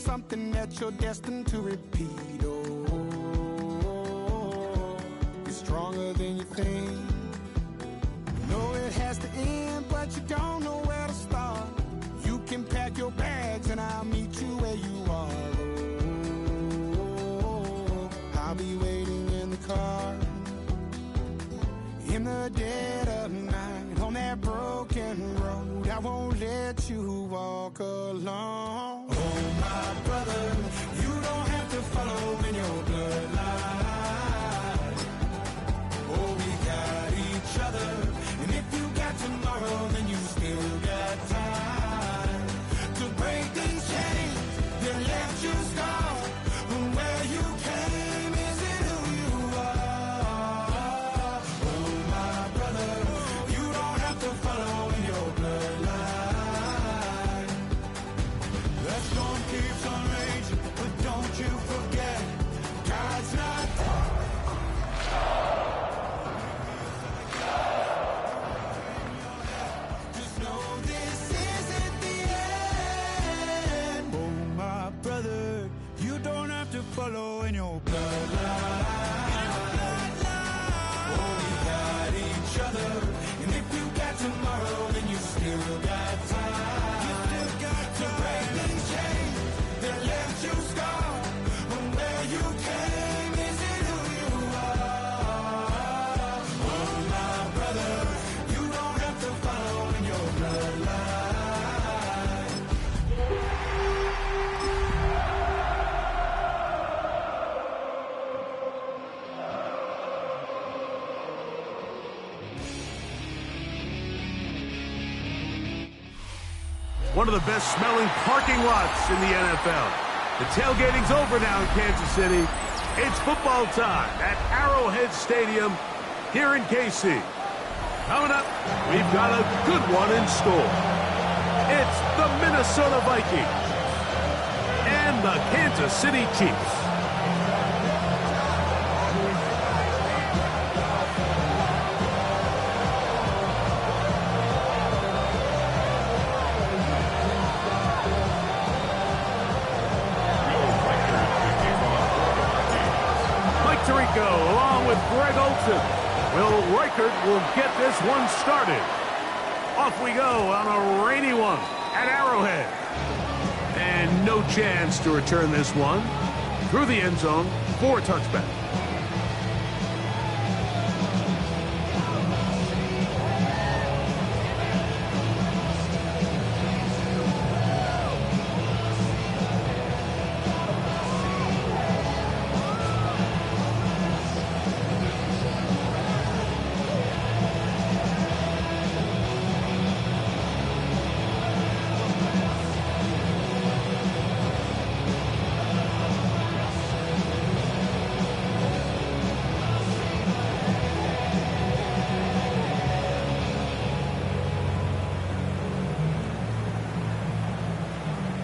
something that you're destined to repeat. Oh, you're stronger than you think. You know it has to end, but you don't know where to start. You can pack your bags and I'll meet you where you are. Oh, I'll be waiting in the car in the dead of night on that broken road. I won't let you walk alone. Oh, my brother, you don't have to follow in your bloodline. Oh, we got each other, and if you got tomorrow, then you still got time to break these chains that left you scarred. Where you came isn't who you are. Oh, my brother, you don't have to follow in your bloodline. That storm keeps on raging, but don't you forget, God's not. Just know this isn't the end. Oh, my brother, you don't have to follow in your bloodline. Oh, we got each other, and if you got tomorrow, then you still got time. You still got to break these chains that left you scarred. From where you came isn't who you are. Oh, my brother, you don't have to follow in your bloodline. One of the best smelling parking lots in the NFL. The tailgating's over now in Kansas City. It's football time at Arrowhead Stadium here in KC. Coming up, we've got a good one in store. It's the Minnesota Vikings and the Kansas City Chiefs. Tirico along with Greg Olsen. Will Reichert will get this one started. Off we go on a rainy one at Arrowhead. And no chance to return this one through the end zone for a touchback.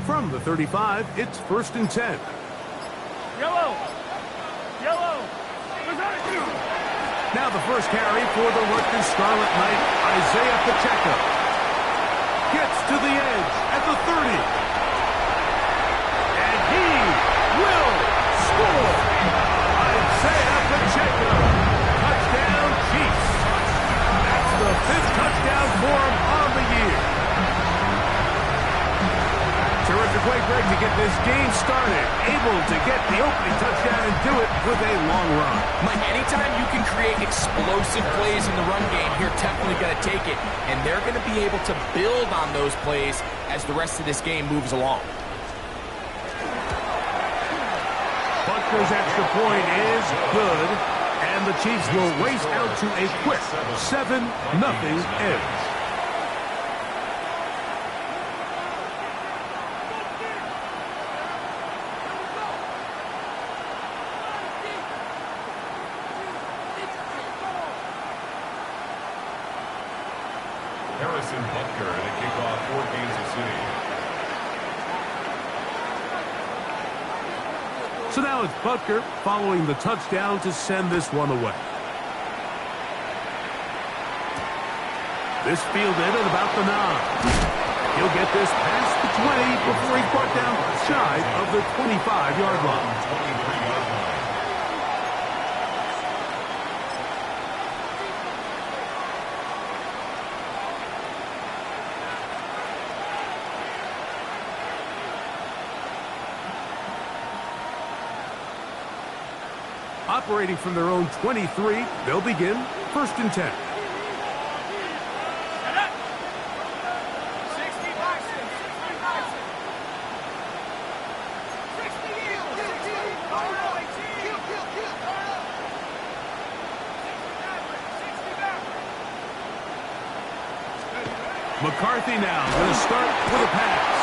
From the 35, it's 1st and 10. Yellow! Yellow! Now the first carry for the Rutgers Scarlet Knight, Isaiah Pacheco. Gets to the edge at the 30. And he will score! Isaiah Pacheco. Touchdown, Chiefs. That's the 5th touchdown for him on the year. Terrific way, Greg, to get this game started. Able to get the opening touchdown and do it with a long run. Mike, anytime you can create explosive plays in the run game, you're definitely going to take it. And they're going to be able to build on those plays as the rest of this game moves along. Butker's extra point is good. And the Chiefs will race out to a quick 7-0 edge. Butker and a kickoff for Kansas City. So now it's Butker following the touchdown to send this one away. This fielded at about the 9. He'll get this past the 20 before he's brought down shy of the 25-yard line. 23-yard line. Operating from their own 23, they'll begin 1st and 10. McCarthy now going to start with a pass.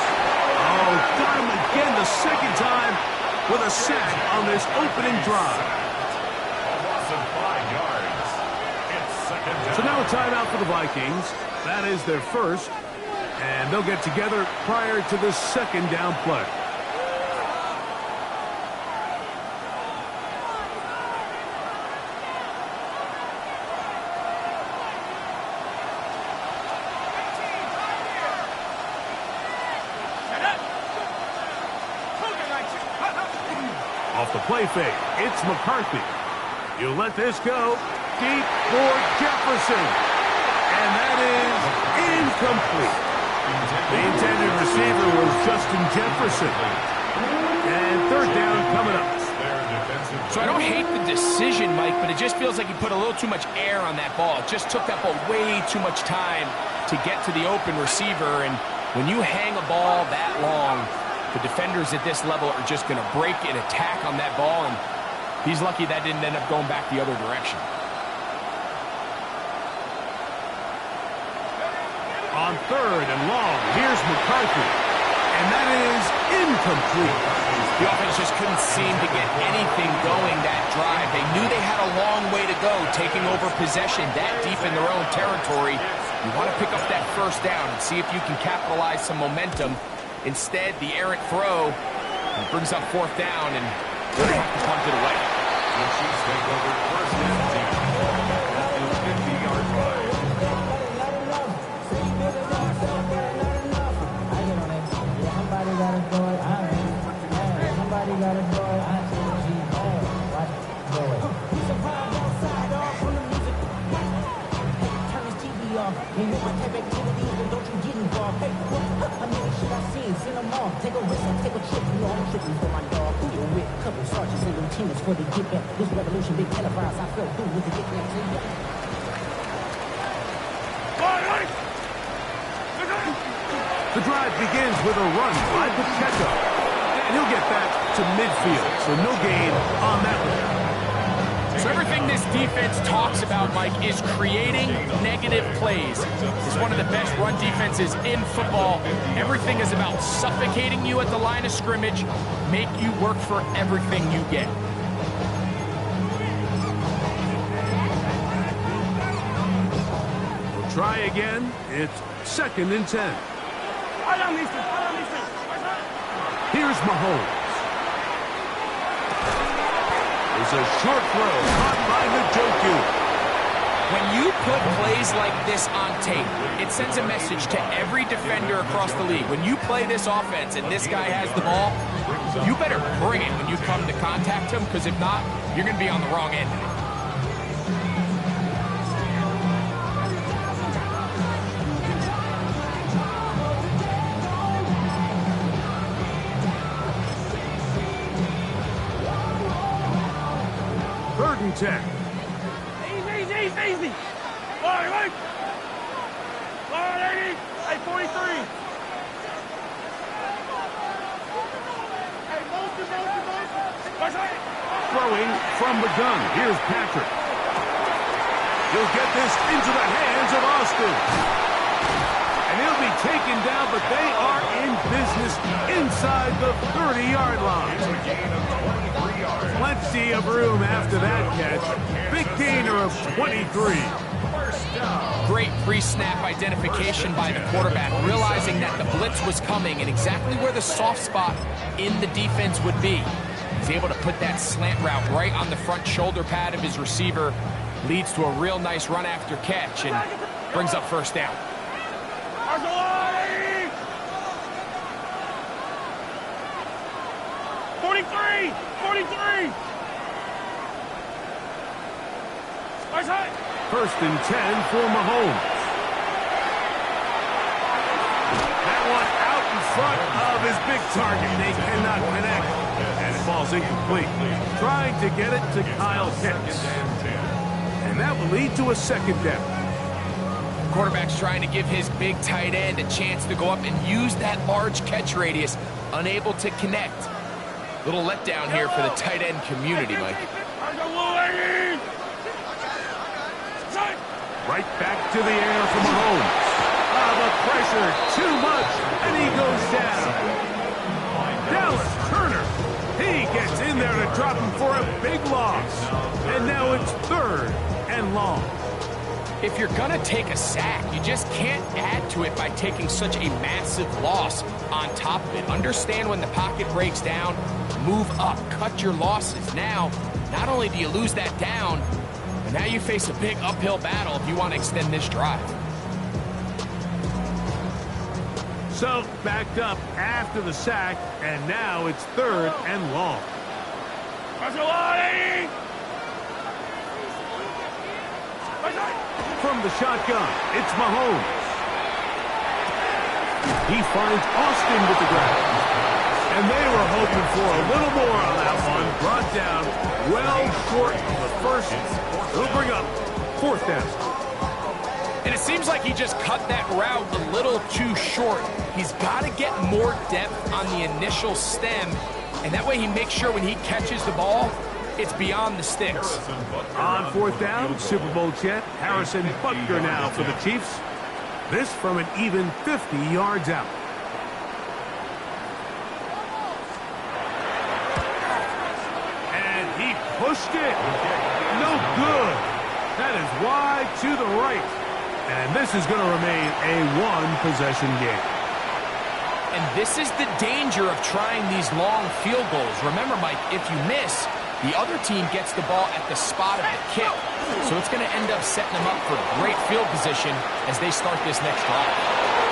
Oh, got him again the second time with a sack on this opening drive. A loss of 5 yards. It's 2nd down. So now a timeout for the Vikings. That is their first. And they'll get together prior to the 2nd down play. Off the play fake, it's McCarthy. You let this go. Deep for Jefferson. And that is incomplete. The intended receiver was Justin Jefferson. And 3rd down coming up. So I don't hate the decision, Mike, but it just feels like he put a little too much air on that ball. It just took up way too much time to get to the open receiver. And when you hang a ball that long, the defenders at this level are just going to break and attack on that ball, and he's lucky that didn't end up going back the other direction. On 3rd and long, here's McCarthy. And that is incomplete. The offense just couldn't seem to get anything going that drive. They knew they had a long way to go, taking over possession that deep in their own territory. You want to pick up that 1st down and see if you can capitalize some momentum. Instead, the errant throw brings up 4th down, and they're going to have to punt it away. The Chiefs take over 1st and 10 at the 50-yard line. Somebody got to do it. Somebody got to do it. Watch it. Do it. Survive outside off from the music. Turn this TV off. You hear my type activities, and don't you get involved. Hey, I mean, shit I seen, send them off. Take a risk, I take a trip. You know I'm tripping for my dog. Who you with? Couple sergeants and lieutenants for the get back. This revolution, big televised. I felt through with the get back. The drive begins with a run by Pacheco. And he'll get back to midfield, so no gain on that one. So everything this defense talks about, Mike, is creating negative plays. It's one of the best run defenses in football. Everything is about suffocating you at the line of scrimmage, make you work for everything you get. We'll try again. It's 2nd and 10. Here's Mahomes. There's a short throw caught by Njoku. When you put plays like this on tape, it sends a message to every defender across the league. When you play this offense and this guy has the ball, you better bring it when you come to contact him, because if not, you're going to be on the wrong end of it. And 10. Easy. All right. All right, 80. Hey, 43. Hey, motion. Throwing from the gun. Here's Patrick. He'll get this into the hands of Austin. And he'll be taken down, but they are in business inside the 30-yard line. Plenty of room after that catch. Big gainer of 23. Great pre-snap identification by the quarterback, realizing that the blitz was coming and exactly where the soft spot in the defense would be. He's able to put that slant route right on the front shoulder pad of his receiver. Leads to a real nice run after catch and brings up 1st down. 43! 43! Right side! First and 10 for Mahomes. That one out in front of his big target. They cannot connect. And it falls incomplete. Trying to get it to Kyle Pitts. And that will lead to a second down. Quarterback's trying to give his big tight end a chance to go up and use that large catch radius. Unable to connect. Little letdown here for the tight end community, Mike. Right back to the air for Mahomes. The pressure, too much, and he goes down. Dallas Turner, he gets in there to drop him for a big loss. And now it's 3rd and long. If you're going to take a sack, you just can't add to it by taking such a massive loss on top of it. Understand when the pocket breaks down, move up, cut your losses. Now, not only do you lose that down, but now you face a big uphill battle if you want to extend this drive. So, backed up after the sack, and now it's 3rd and long. From the shotgun, it's Mahomes. He finds Austin with the grab. And they were hoping for a little more on that one. Brought down well short of the first. He'll bring up 4th down. And it seems like he just cut that route a little too short. He's got to get more depth on the initial stem, and that way he makes sure when he catches the ball, it's beyond the sticks. On 4th down, Super Bowl champ Harrison Butker now for the Chiefs. This from an even 50 yards out. And he pushed it. No good. That is wide to the right. And this is going to remain a one-possession game. And this is the danger of trying these long field goals. Remember, Mike, if you miss, the other team gets the ball at the spot of the kick. So it's going to end up setting them up for great field position as they start this next drive.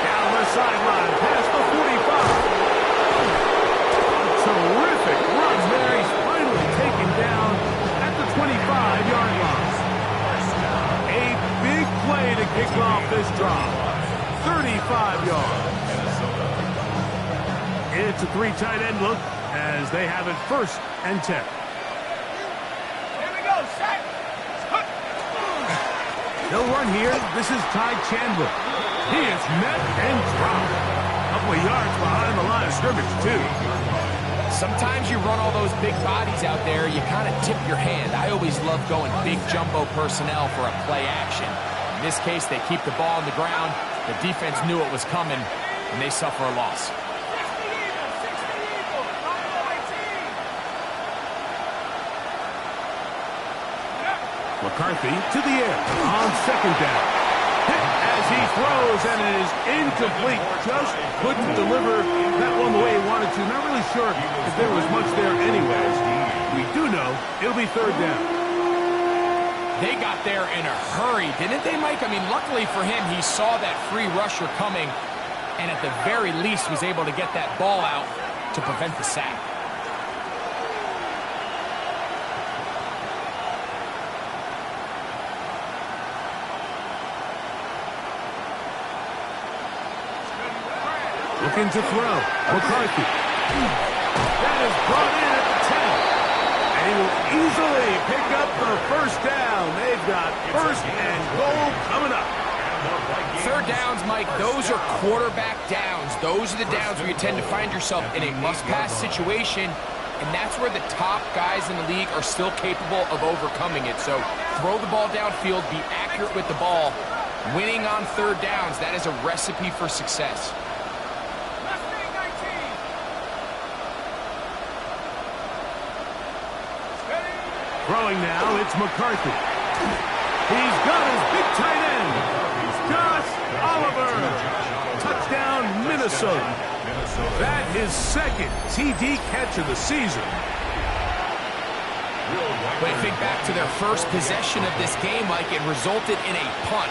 Down the sideline, past the 45. A terrific run there. He's finally taken down at the 25-yard line. A big play to kick off this drive. 35 yards. It's a 3 tight end look as they have it 1st and 10. They'll run here. This is Ty Chandler. He is met and dropped. A couple of yards behind the line of scrimmage, too. Sometimes you run all those big bodies out there, you kind of tip your hand. I always love going big jumbo personnel for a play action. In this case, they keep the ball on the ground. The defense knew it was coming, and they suffer a loss. McCarthy to the air on 2nd down. Hit as he throws, and it is incomplete. Just couldn't deliver that one the way he wanted to. Not really sure if there was much there anyways. We do know it'll be 3rd down. They got there in a hurry, didn't they, Mike? I mean, luckily for him, he saw that free rusher coming, and at the very least was able to get that ball out to prevent the sack. Looking to throw. McCarthy. That is brought in at the 10. And he will easily pick up the 1st down. They've got 1st and goal coming up. 3rd downs, Mike, those are quarterback downs. Those are the downs where you tend to find yourself in a must-pass situation, and that's where the top guys in the league are still capable of overcoming it. So throw the ball downfield, be accurate with the ball. Winning on 3rd downs, that is a recipe for success. Throwing now, it's McCarthy. He's got his big tight end. Josh Oliver. Touchdown, Minnesota. That is 2nd TD catch of the season. When I think back to their first possession of this game, Mike, it resulted in a punt.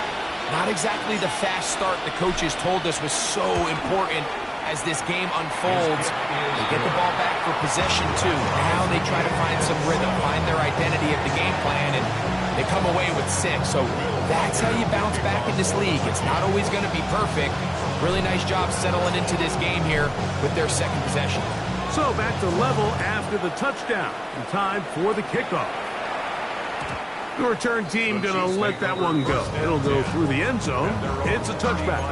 Not exactly the fast start the coaches told us was so important as this game unfolds. They get the ball back for possession, too. Now they try to find some rhythm, find their identity of the game plan, and they come away with 6. So that's how you bounce back in this league. It's not always going to be perfect. Really nice job settling into this game here with their second possession. So back to level after the touchdown. And time for the kickoff. The return team going to let that one go. It'll go through the end zone. It's a touchback.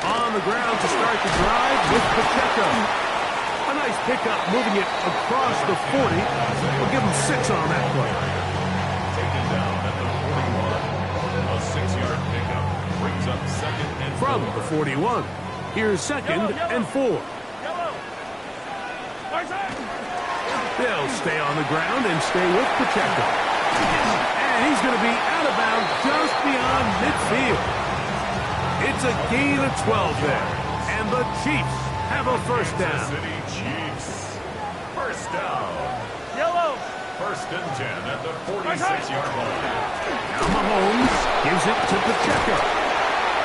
On the ground to start the drive with Pacheco. A nice pickup, moving it across the 40. We'll give him 6 on that play. Taken down at the 41. A 6-yard pickup brings up second and From the 41, here's second and 4. They'll stay on the ground and stay with Pacheco. And he's going to be out of bounds just beyond midfield. It's a gain of 12 there. And the Chiefs have a first down. City Chiefs. First down. Yellow. First and 10 at the 46-yard line. Now Mahomes gives it to Pacheco.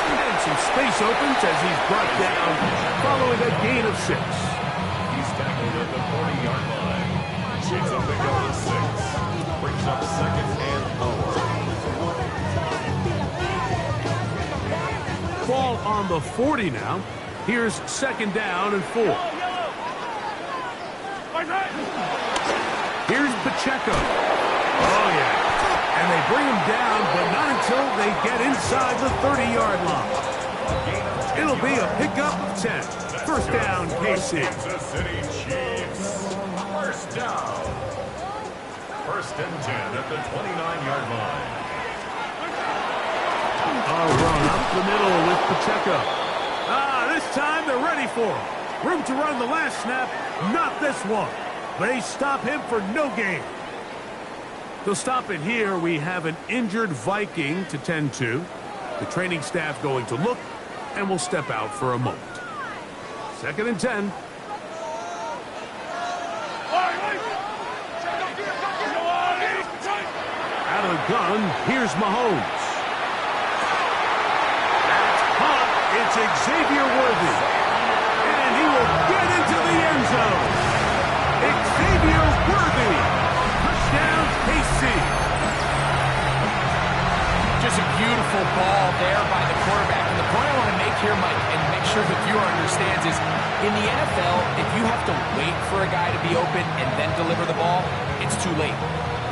And some space opens as he's brought down following a gain of 6. He's tackled at the 40-yard line. Takes a big out of 6. Brings up second and 4. Ball on the 40 now. Here's second down and 4. Here's Pacheco. Oh, yeah. And they bring him down, but not until they get inside the 30-yard line. It'll be a pickup of 10. First down, KC. Kansas City Chiefs. First down. First and 10 at the 29-yard line. Run up the middle with Pacheco. This time they're ready for him. Room to run the last snap, not this one. They stop him for no gain. They'll stop it here. We have an injured Viking to tend to. The training staff going to look, and will step out for a moment. Second and 10. Out of the gun, here's Mahomes. It's Xavier Worthy, and he will get into the end zone. Xavier Worthy, touchdown KC. Just a beautiful ball there by the quarterback. And the point I want to make here, Mike, and make sure the viewer understands is, in the NFL, if you have to wait for a guy to be open and then deliver the ball, it's too late.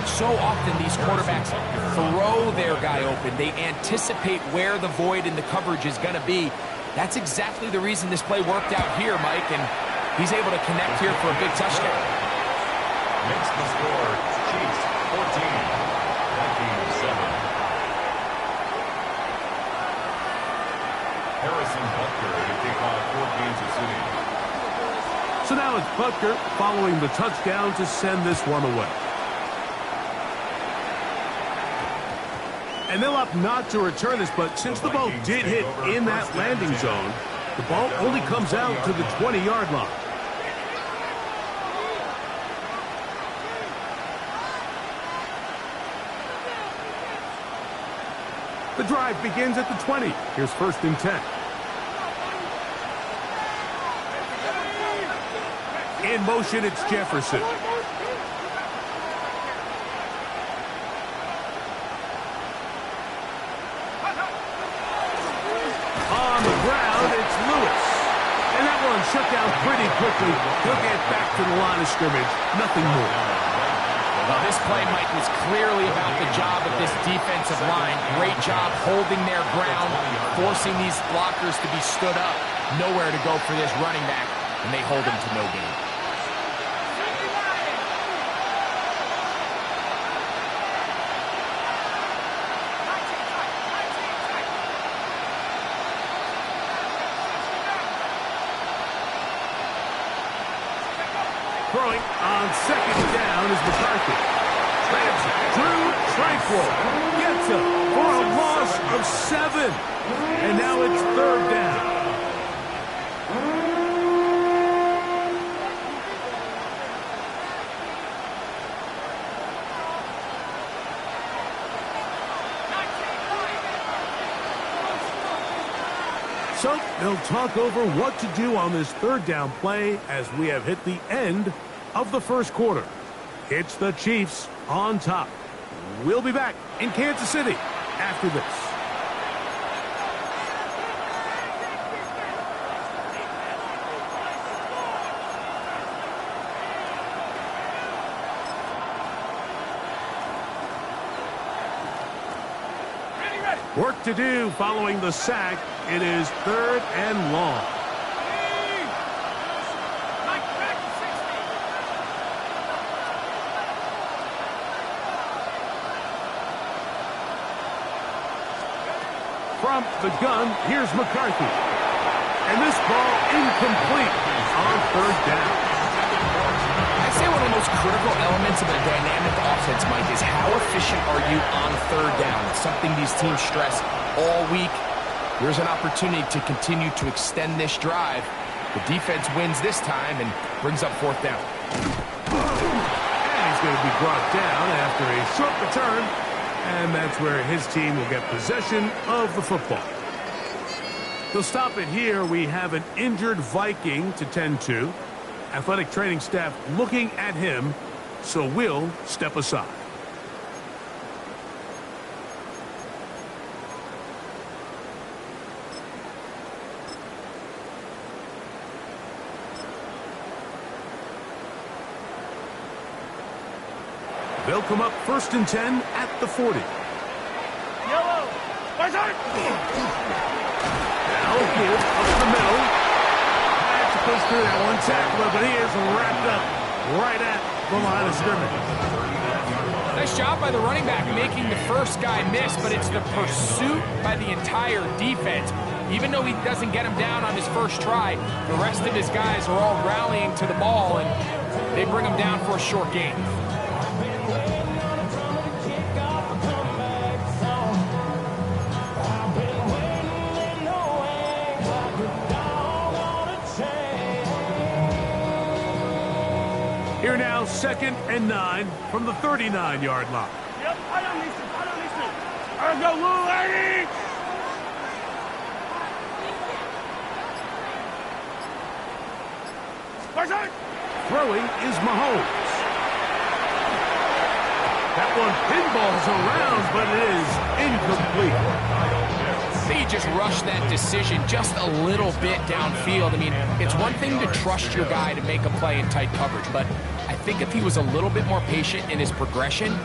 So often these quarterbacks throw their guy open. They anticipate where the void in the coverage is going to be. That's exactly the reason this play worked out here, Mike, and he's able to connect here for a big touchdown. Makes the score Chiefs 14, Vikings 7. Harrison Butker to kick off for Kansas City. So now it's Butker following the touchdown to send this one away. And they'll opt not to return this, but since the ball did hit in that landing zone, the ball only comes out to the 20-yard line. The drive begins at the 20. Here's first and 10. In motion, it's Jefferson. Shut down pretty quickly. He'll get back to the line of scrimmage. Nothing more. Well, this play, Mike, was clearly about the job of this defensive line. Great job holding their ground, forcing these blockers to be stood up. Nowhere to go for this running back, and they hold him to no gain. Throwing on second down is McCarthy. That's Drew Tranquil. Gets him for a loss of 7. And now it's 3rd down. So they'll talk over what to do on this 3rd down play as we have hit the end of the first quarter. It's the Chiefs on top. We'll be back in Kansas City after this. Work to do following the sack. It is 3rd and long. From the gun, here's McCarthy. And this ball incomplete on 3rd down. I'd say one of the most critical elements of a dynamic offense, Mike, is how efficient are you on 3rd down? It's something these teams stress all week. Here's an opportunity to continue to extend this drive. The defense wins this time and brings up 4th down. And he's going to be brought down after a short return. And that's where his team will get possession of the football. They'll stop it here. We have an injured Viking to tend to. Athletic training staff looking at him, so we'll step aside. They'll come up 1st and 10 at the 40. Yellow. Now give up the middle. Had to push through that one tackler, but he is wrapped up right at the line of scrimmage. Nice job by the running back making the first guy miss, but it's the pursuit by the entire defense. Even though he doesn't get him down on his first try, the rest of his guys are all rallying to the ball, and they bring him down for a short gain. Here now, 2nd and 9 from the 39-yard line. Yep, I don't listen. Let's go, Lou, lady! Throwing is Mahomes. That one pinballs around, but it is incomplete. I think he just rushed that decision just a little bit downfield. I mean, it's one thing to trust your guy to make a play in tight coverage, but I think if he was a little bit more patient in his progression,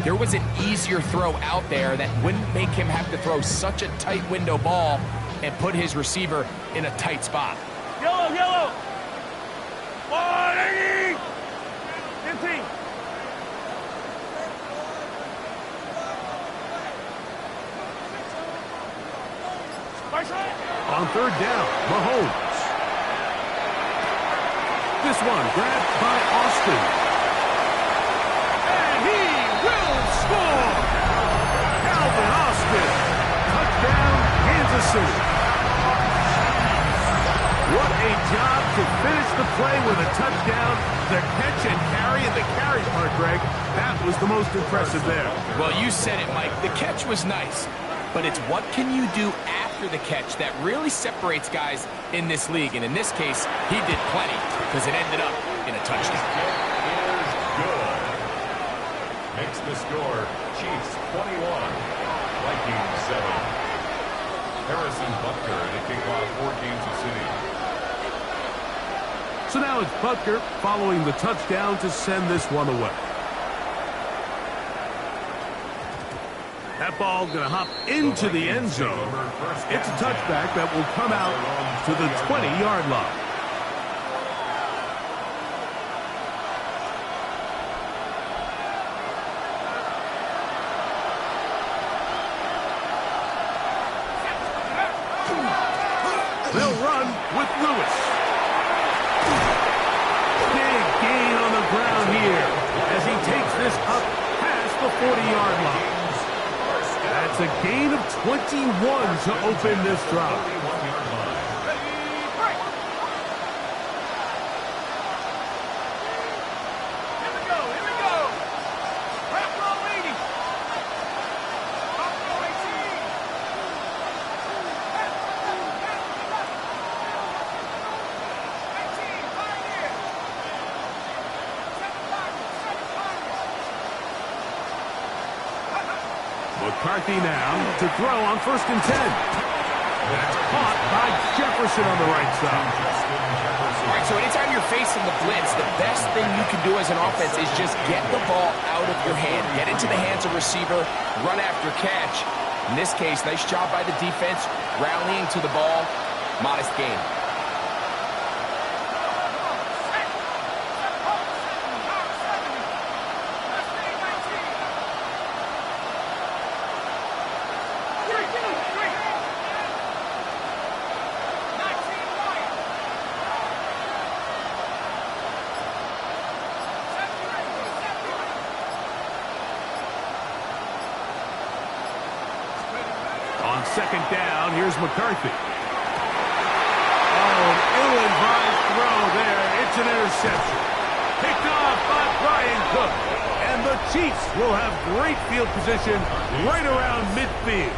there was an easier throw out there that wouldn't make him have to throw such a tight window ball and put his receiver in a tight spot. Yellow! 180! 15! On 3rd down, Mahomes. This one grabbed by Austin. And he will score! Calvin Austin. Touchdown, Kansas City. What a job to finish the play with a touchdown. The catch and carry, and the carry part, Greg, that was the most impressive there. Well, you said it, Mike. The catch was nice, but it's what can you do after the catch that really separates guys in this league. And in this case, he did plenty because it ended up in a touchdown. Is good. Makes the score Chiefs 21, Vikings 7. Harrison Butker to kick off for Kansas City. So now it's Butker following the touchdown to send this one away. That ball going to hop into the end zone. It's a touchback that will come out to the 20-yard line. They'll run with Lewis. Big gain on the ground here as he takes this up past It's a gain of 21 to open this drive. 41-yard line. McCarthy now to throw on 1st and 10. That's caught by Jefferson on the right side. All right, so anytime you're facing the blitz, the best thing you can do as an offense is just get the ball out of your hand. Get into the hands of receiver, run after catch. In this case, nice job by the defense, rallying to the ball. Modest gain. On 2nd down, here's McCarthy. Oh, an ill-advised throw there. It's an interception. Picked off by Brian Cook. And the Chiefs will have great field position right around midfield.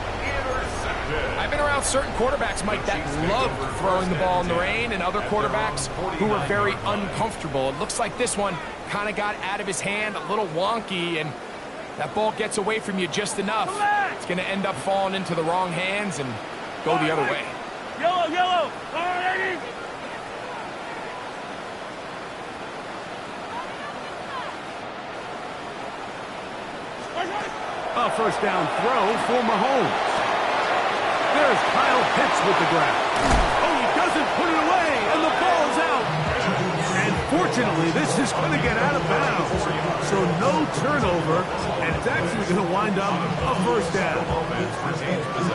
I've been around certain quarterbacks, Mike, that love throwing the ball in the rain, and other quarterbacks who are very uncomfortable. It looks like this one kind of got out of his hand, a little wonky, and that ball gets away from you just enough. It's going to end up falling into the wrong hands and go the other way. Yellow, yellow. All right, ladies. A 1st down throw for Mahomes. There's Kyle Pitts with the grab. Oh, he doesn't put it away, and the ball's out. And fortunately, this is going to get out of bounds. So no turnover, and it's actually going to wind up a 1st down.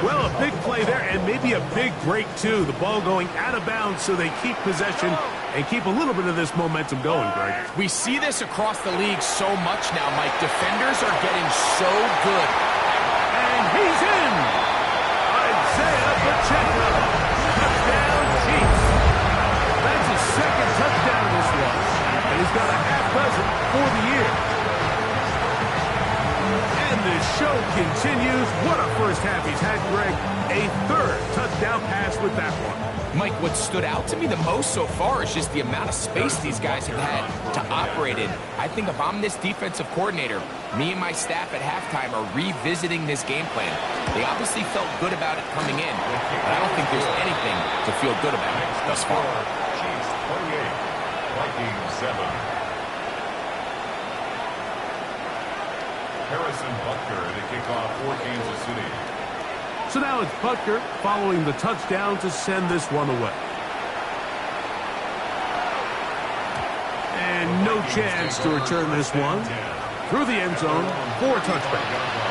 Well, a big play there, and maybe a big break, too. The ball going out of bounds so they keep possession and keep a little bit of this momentum going, Greg. We see this across the league so much now, Mike. Defenders are getting so good. And he's in! Isaiah Pacheco. Touchdown, Chiefs. That's his 2nd touchdown this one. And he's got a half dozen for the year. And the show continues. What a first half he's had, Greg. A 3rd touchdown pass with that one. Mike, what stood out to me the most so far is just the amount of space these guys have had to operate in. I think if I'm this defensive coordinator, me and my staff at halftime are revisiting this game plan. They obviously felt good about it coming in, but I don't think there's anything to feel good about thus far. Chiefs 28, Vikings 7. Harrison Butker to kick off for Kansas City. So now it's Butker following the touchdown to send this one away. And no chance to return this one through the end zone for a touchback.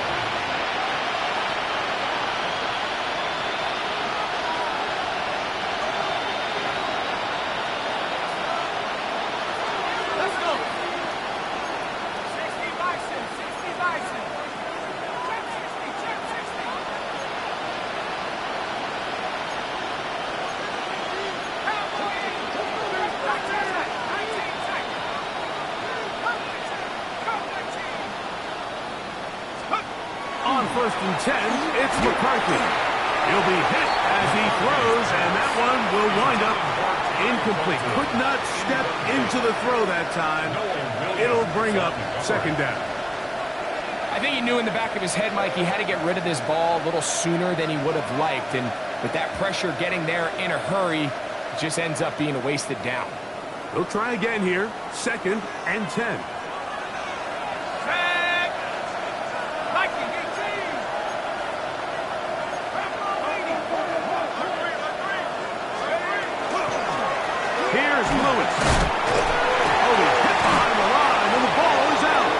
On 1st and 10, it's McCarthy. He'll be hit as he throws, and that one will wind up incomplete. Could not step into the throw that time. It'll bring up 2nd down. I think he knew in the back of his head, Mike, he had to get rid of this ball a little sooner than he would have liked. And with that pressure getting there in a hurry, it just ends up being a wasted down. He'll try again here. 2nd and 10. Here's Lewis. Oh, he's hit behind the line, and the ball is out.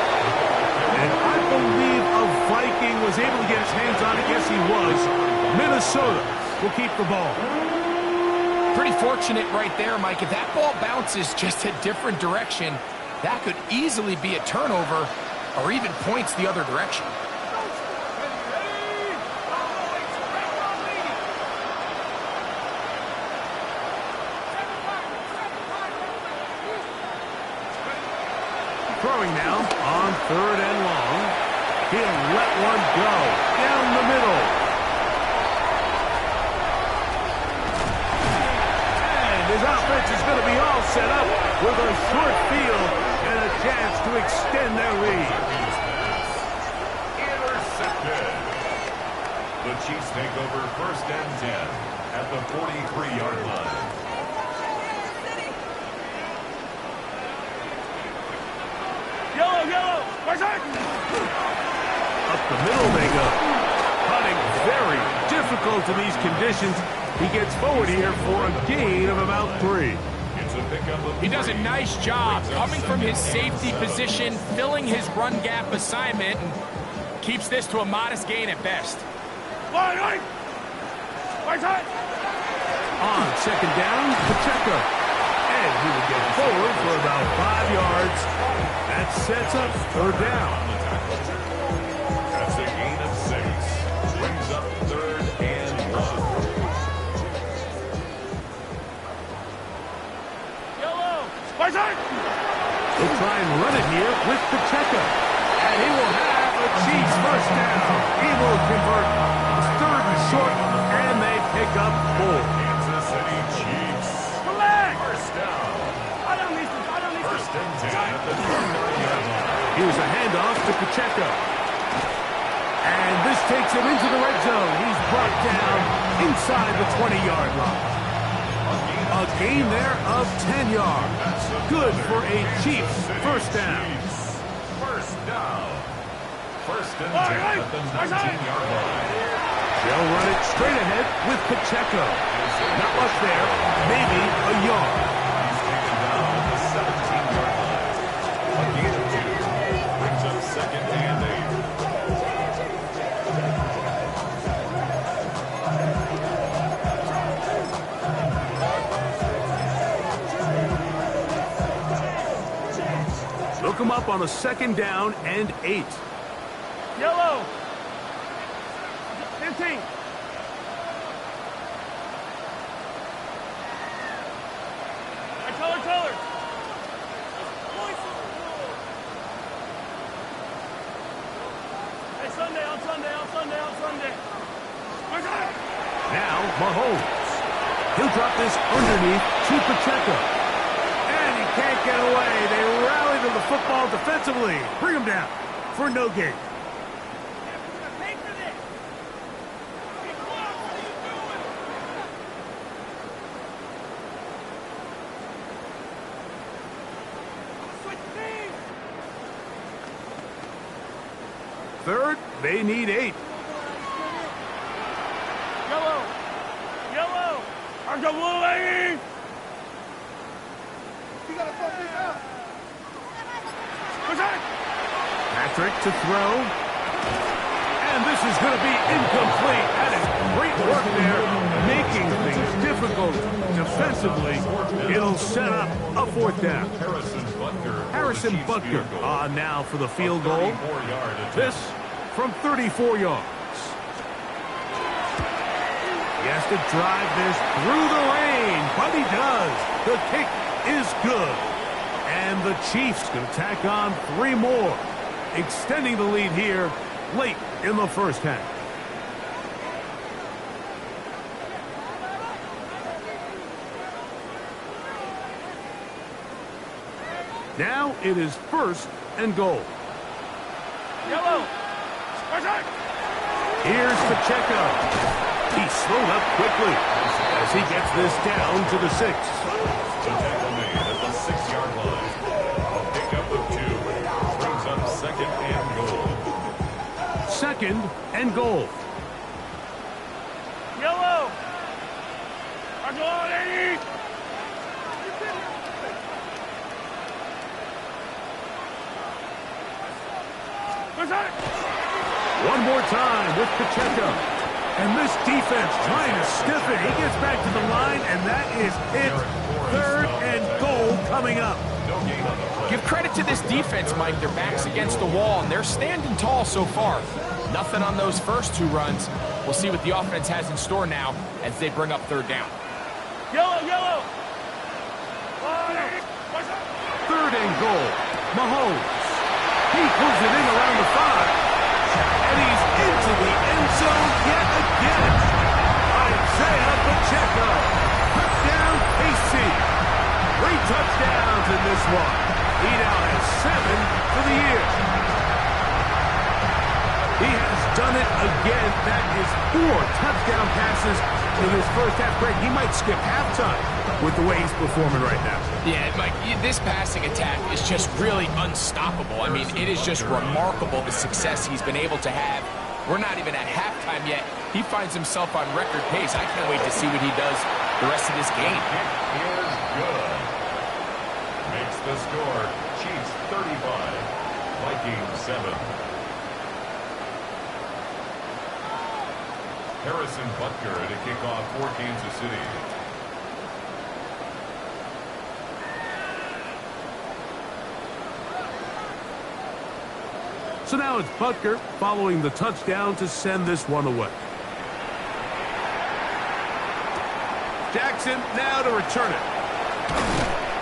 And I believe a Viking was able to get his hands on it. Yes, he was. Minnesota will keep the ball. Pretty fortunate right there, Mike. If that ball bounces just a different direction, that could easily be a turnover or even points the other direction. throwing now on 3rd and long. He'll let one go down the middle. And his offense is going to be all set up with a short field and a chance to extend their lead. Intercepted. The Chiefs take over 1st and 10 at the 43-yard line. Yellow. Where's that? Up the middle they go. Hunting very difficult in these conditions. He gets forward here for a gain of about 3. He does a nice job coming from his safety position, filling his run gap assignment, and keeps this to a modest gain at best. Where's that? On 2nd down, Pacheco. And he will get forward for about 5 yards. That sets up 3rd down. That's a gain of 6. Brings up 3rd and 1. Where's that? He'll try and run it here with Pacheco. And he will have a Chiefs 1st down. He will convert 3rd and short, and they pick up 4. Kansas City Chiefs. 1st down. 1st and 10 at the 39-yard line. Here's a handoff to Pacheco. And this takes him into the red zone. He's brought down inside the 20-yard line. A gain there of 10 yards. Good for a Chiefs 1st down. 1st down. 1st and 10 at the 19-yard line. They'll run it straight ahead with Pacheco. Not much there. Maybe a yard. He's taken down at the 17-yard line. A gain of 2. Brings up 2nd and 8. Look him up on a 2nd down and 8. Yellow. 15. Color. Hey, Sunday. Where's that? Now, Mahomes. He'll drop this underneath to Pacheco. And he can't get away. They rally to the football defensively. Bring him down for no gain. Third, they need 8. Yellow. I'm the blue lady. What's that? Patrick to throw. And this is going to be incomplete. That is great work there, making things difficult defensively. It'll set up a 4th down. Harrison Butker on now for the field goal. This from 34 yards. He has to drive this through the lane, but he does. The kick is good. And the Chiefs can tack on 3 more, extending the lead here late in the 1st half. Now it is 1st and goal. Yellow. Here's Pacheco. He slowed up quickly as he gets this down to the 6. The tackle made at the 6-yard line. A pickup of 2. Brings up 2nd and goal. 2nd and goal. Yellow. I'm going, lady. What's that? One more time with Pacheco. And this defense trying to stiff it. He gets back to the line, and that is it. 3rd and goal coming up. Give credit to this defense, Mike. Their back's against the wall, and they're standing tall so far. Nothing on those first 2 runs. We'll see what the offense has in store now as they bring up 3rd down. Yellow. 3rd and goal. Mahomes. He pulls it in around the 5. And he's into the end zone yet again. Isaiah Pacheco. Touchdown, KC. 3 touchdowns in this one. He now has 7 for the year. He has done it again. That is 4 touchdown passes in his first half. Greg, he might skip halftime with the way he's performing right now. Yeah, Mike, this passing attack is just really unstoppable. I mean, it is just remarkable the success he's been able to have. We're not even at halftime yet. He finds himself on record pace. I can't wait to see what he does the rest of this game. He is good. Makes the score. Chiefs 35, Vikings 7. Harrison Butker to kick off for Kansas City. So now it's Butker following the touchdown to send this one away. Jackson now to return it.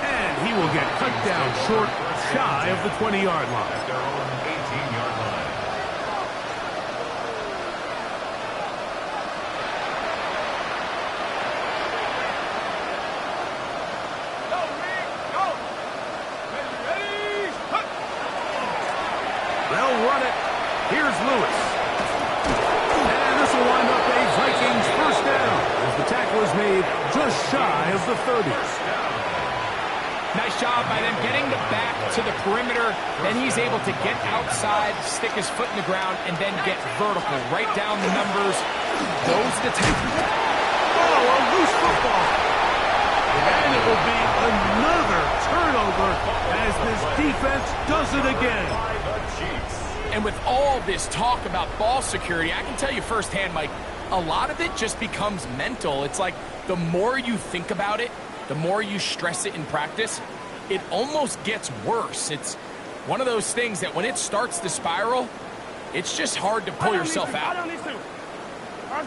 And he will get cut down short, shy of the 20-yard line. At their own 18-yard line. They'll run it. Here's Lewis. And this will wind up a Vikings first down as the tackle is made just shy of the 30. Nice job by them getting the back to the perimeter. Then he's able to get outside, stick his foot in the ground, and then get vertical. Right down the numbers. Those are the type. Oh, a loose football. And it will be another turnover as this defense does it again. And with all this talk about ball security, I can tell you firsthand, Mike, a lot of it just becomes mental. It's like the more you think about it, the more you stress it in practice, it almost gets worse. It's one of those things that when it starts to spiral, it's just hard to pull yourself out. Let's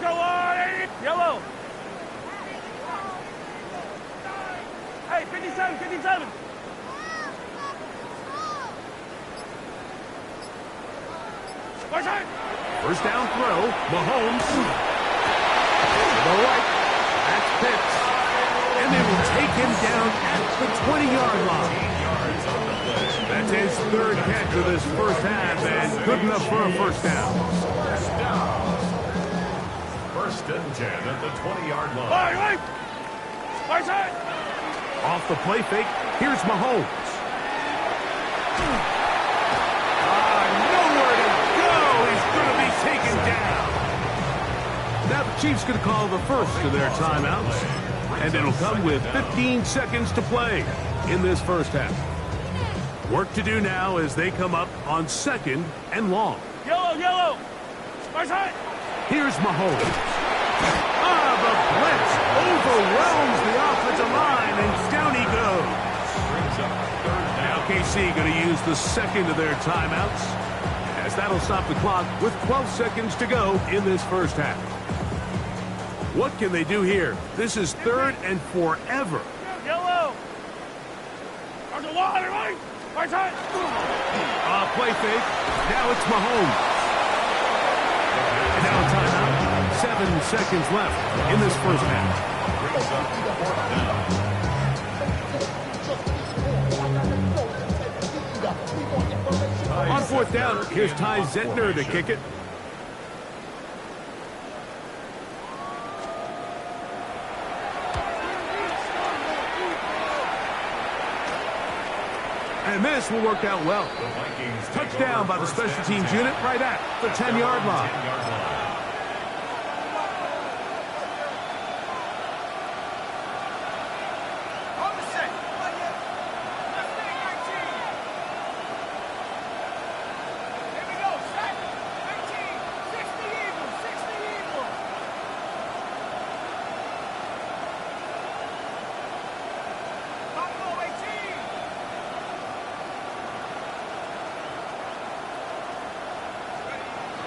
go, yellow. Hey, 57, 57. First down throw, Mahomes. To the right, that's Pitts. And they will take him down at the 20-yard line. That's his 3rd catch of this first half, and good enough for a first down. First and 10 at the 20-yard line. Off the play fake, here's Mahomes. Nowhere to go. He's going to be taken down. Now the Chiefs going to call the first of their timeouts, and it'll come with 15 seconds to play in this first half. Work to do now as they come up on 2nd and long. Yellow. Here's Mahomes. The blitz overwhelms the offensive line, and down he goes. Now KC going to use the 2nd of their timeouts, as that'll stop the clock with 12 seconds to go in this first half. What can they do here? This is 3rd and forever. Yellow. Play fake. Now it's Mahomes. And now a timeout. 7 seconds left in this first half. On 4th down, here's Ty Zentner to kick it. And this will work out well. Touchdown by the special teams unit right at the 10-yard line.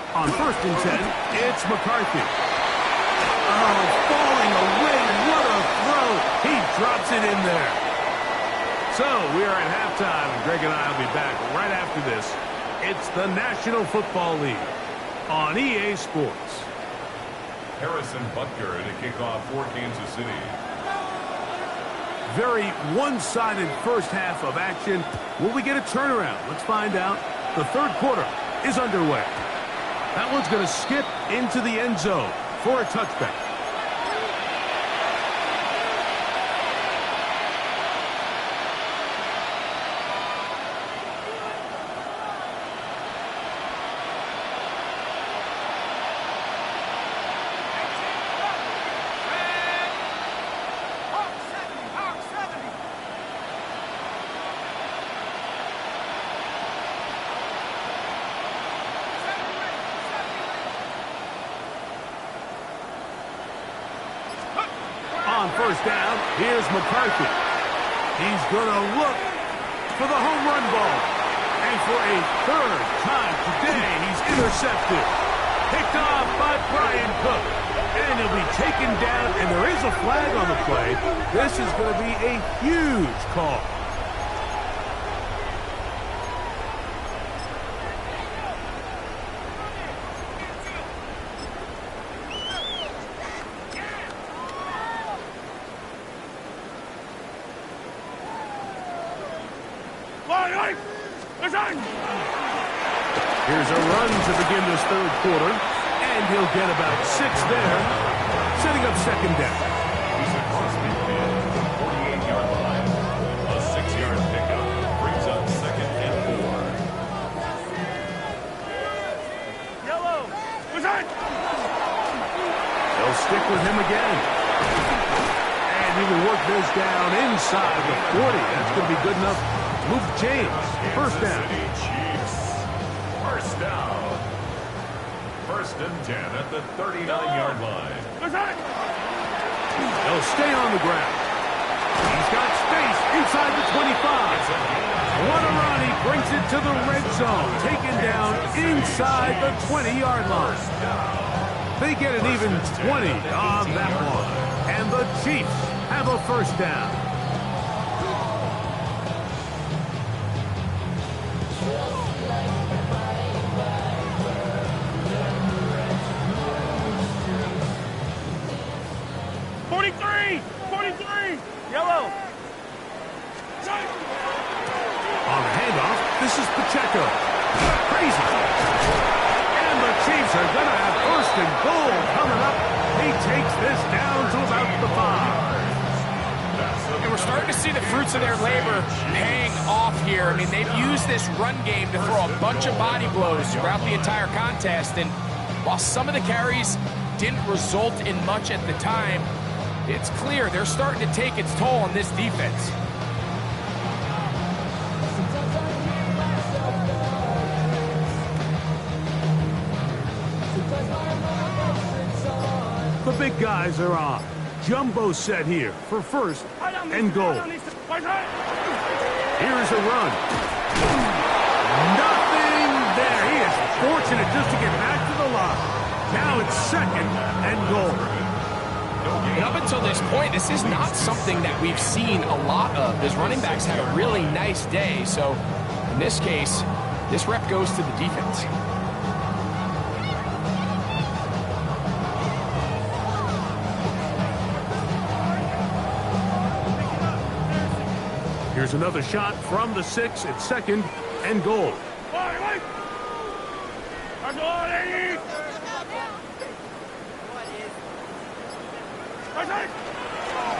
On 1st and 10, it's McCarthy. Oh, falling away. What a throw. He drops it in there. So we are at halftime, and Greg and I will be back right after this It's the National Football League on EA Sports. Harrison Butker to kick off for Kansas City. Very one-sided first half of action. Will we get a turnaround? Let's find out. The third quarter is underway. That one's going to skip into the end zone for a touchback. On first down, here's McCarthy. He's going to look for the home run ball. And for a third time today, he's intercepted. Picked off by Brian Cook. And he'll be taken down, and there is a flag on the play. This is going to be a huge call. Here's a run to begin this third quarter, and he'll get about 6 there, setting up second down. He's across midfield to the 48-yard line. A 6-yard pickup brings up 2nd and 4. Yellow. They'll stick with him again. And he will work this down inside the 40. That's going to be good enough to move James. First down. First down. 1st and 10 at the 39-yard line. They'll stay on the ground. He's got space inside the 25. What a run. He brings it to the red zone. Taken down inside the 20-yard line. They get an even 20 on that one. And the Chiefs have a first down. Yellow. On the handoff, this is Pacheco. Crazy. And the Chiefs are going to have 1st and goal coming up. He takes this down to about the 5. And we're starting to see the fruits of their labor paying off here. I mean, they've used this run game to throw a bunch of body blows throughout the entire contest. And while some of the carries didn't result in much at the time, it's clear they're starting to take its toll on this defense. The big guys are on. Jumbo set here for 1st and goal. Here's a run. Nothing there. He is fortunate just to get back to the line. Now it's 2nd and goal. And up until this point, this is not something that we've seen a lot of. His running backs had a really nice day. So in this case, this rep goes to the defense. Here's another shot from the 6 at 2nd and goal.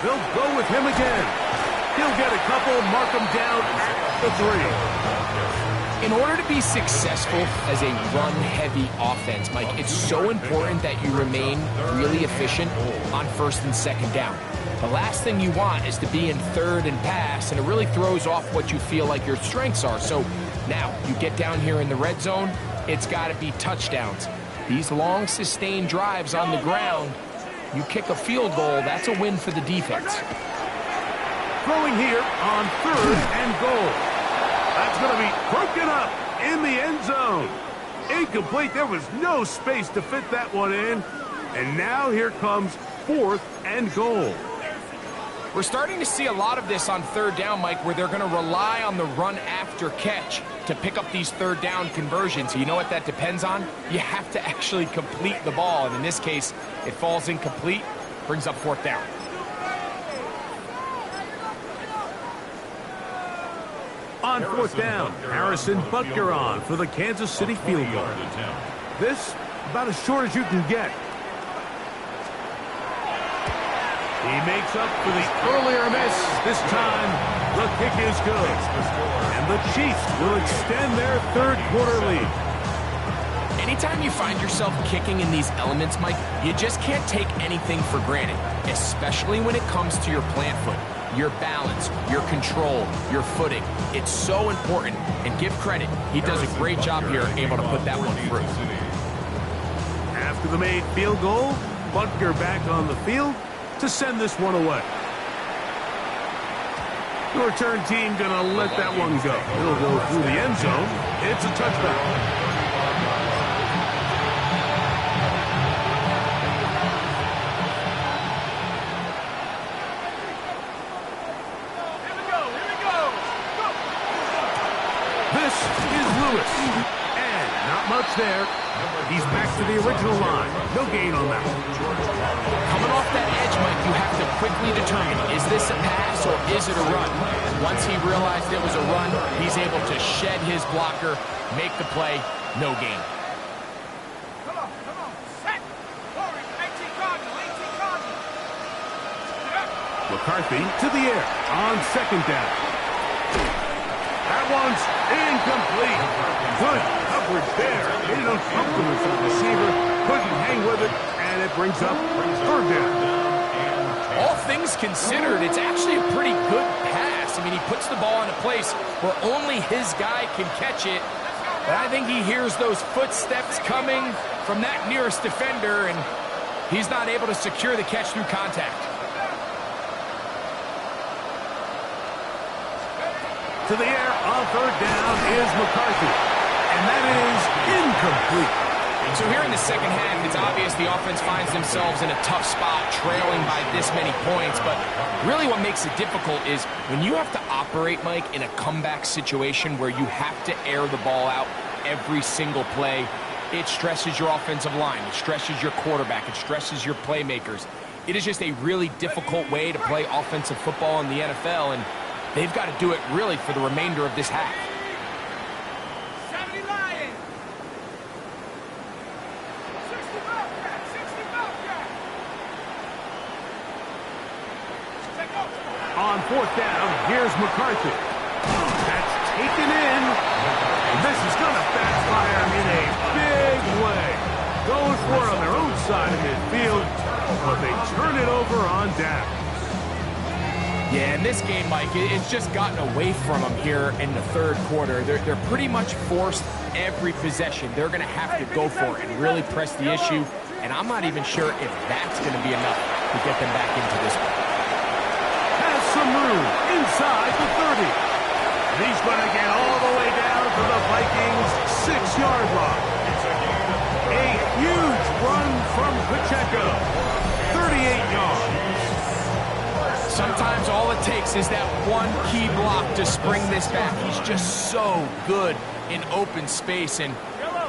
They'll go with him again. He'll get a couple, mark him down at the 3. In order to be successful as a run-heavy offense, Mike, it's so important that you remain really efficient on 1st and 2nd down. The last thing you want is to be in 3rd and pass, and it really throws off what you feel like your strengths are. So now you get down here in the red zone, it's got to be touchdowns. These long, sustained drives on the ground, you kick a field goal, that's a win for the defense. Throwing here on 3rd and goal. That's going to be broken up in the end zone. Incomplete. There was no space to fit that one in. And now here comes 4th and goal. We're starting to see a lot of this on third down, Mike, where they're going to rely on the run after catch to pick up these third down conversions. You know what that depends on? You have to actually complete the ball, and in this case, it falls incomplete, brings up fourth down. On fourth down, Harrison Butker on for the Kansas City field goal. This, about as short as you can get. He makes up for the earlier miss. This time, the kick is good. And the Chiefs will extend their third quarter lead. Anytime you find yourself kicking in these elements, Mike, you just can't take anything for granted, especially when it comes to your plant foot, your balance, your control, your footing. It's so important, and give credit. He does a great job here able to put that one through. After the made field goal, Butker back on the field to send this one away. The return team gonna let that one go. It'll go through the end zone. It's a touchback. This is Lewis. And not much there. He's back to the original line. No gain on that. Coming off that edge, Mike, you have to quickly determine, is this a pass or is it a run? Once he realized it was a run, he's able to shed his blocker, make the play, no gain. Come on, set. Forward, 18 Cardinal. McCarthy to the air on second down. That one's incomplete. Good coverage there. Made it uncomfortable for the receiver. Couldn't hang with it, and it brings up third down. All things considered, it's actually a pretty good pass. I mean, he puts the ball in a place where only his guy can catch it. But I think he hears those footsteps coming from that nearest defender, and he's not able to secure the catch through contact. To the air on third down is McCarthy. And that is incomplete. So here in the second half, it's obvious the offense finds themselves in a tough spot, trailing by this many points. But really what makes it difficult is when you have to operate, Mike, in a comeback situation where you have to air the ball out every single play, it stresses your offensive line. It stresses your quarterback. It stresses your playmakers. It is just a really difficult way to play offensive football in the NFL, and they've got to do it really for the remainder of this half. 70 Lions. 60 Bobcat. 60 Bobcat. Take off. On fourth down, here's McCarthy. That's taken in. And this is going to backfire in a big way. Going for it on their own side of midfield, but they turn it over on down. Yeah, in this game, Mike, it's just gotten away from them here in the third quarter. They're pretty much forced every possession. They're going to have to go for it and really press the issue, and I'm not even sure if that's going to be enough to get them back into this one. Has some room inside the 30. And he's going to get all the way down to the Vikings' 6-yard line. A huge run from Pacheco. 38 yards. Sometimes all it takes is that one key block to spring this back. He's just so good in open space, and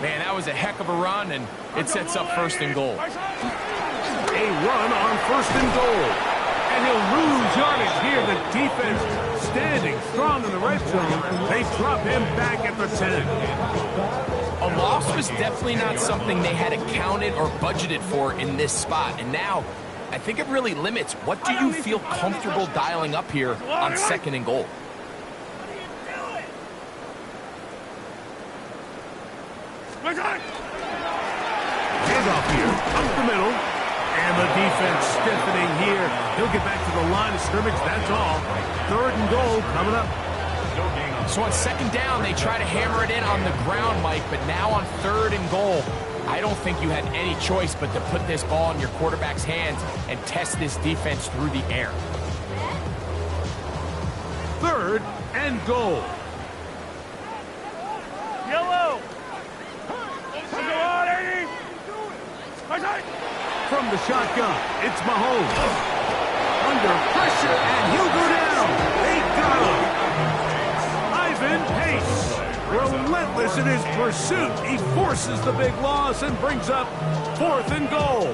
man, that was a heck of a run, and it sets up first and goal. A run on first and goal, and he'll lose yardage here. The defense standing strong in the red zone. They drop him back at the 10. A loss was definitely not something they had accounted or budgeted for in this spot, and now I think it really limits what do you feel comfortable dialing up here on second and goal. Handoff here, up the middle, and the defense stiffening here. He'll get back to the line of scrimmage, that's all. Third and goal coming up. So on second down, they try to hammer it in on the ground, Mike, but now on third and goal, I don't think you had any choice but to put this ball in your quarterback's hands and test this defense through the air. Third and goal. Yellow. From the shotgun, it's Mahomes. under pressure, and he'll go down. They got him. Ivan Pace, relentless in his pursuit. He forces the big loss and brings up 4th and goal.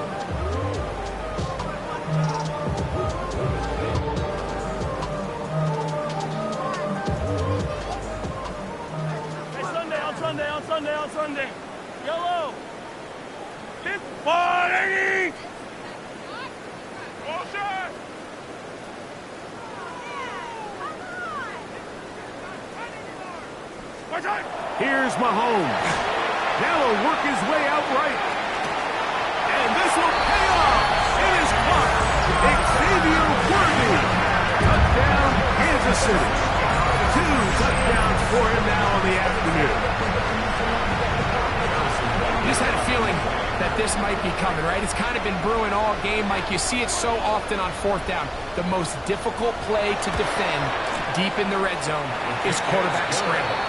On Sunday. Yellow. This 480. Bullshit. Here's Mahomes. Now he'll work his way out right. And this will pay off. It is caught. Xavier Worthy. Touchdown, Kansas City. 2 touchdowns for him now in the afternoon. Just had a feeling that this might be coming, right? It's kind of been brewing all game, Mike. You see it so often on 4th down. The most difficult play to defend deep in the red zone is quarterback scramble.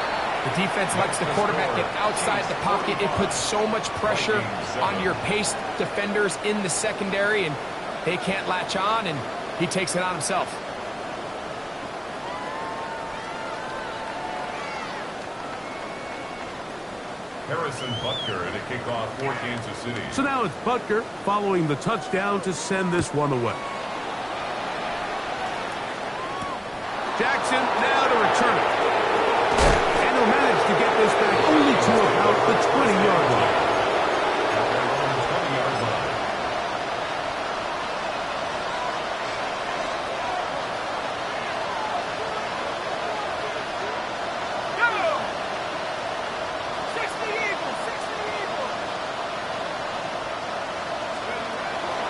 The defense lets the quarterback get outside the pocket. It puts so much pressure on your paced defenders in the secondary, and they can't latch on, and he takes it on himself. Harrison Butker to kick off for Kansas City. So now it's Butker following the touchdown to send this one away. Jackson now to return it. And he'll manage to get this back only to about the 20-yard line.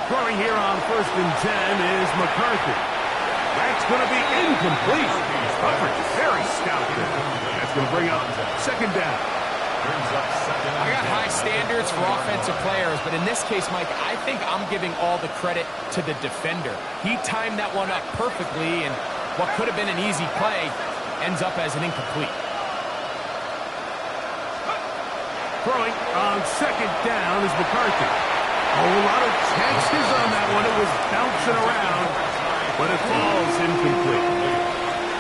Throwing here on 1st and 10 is McCarthy. That's going to be incomplete. Coverage very stout there. That's going to bring up 2nd down. I got high standards for offensive players, but in this case, Mike, I think I'm giving all the credit to the defender. He timed that one up perfectly, and what could have been an easy play ends up as an incomplete. Throwing on 2nd down is McCarthy. A whole lot of chances on that one. It was bouncing around, but it falls incomplete.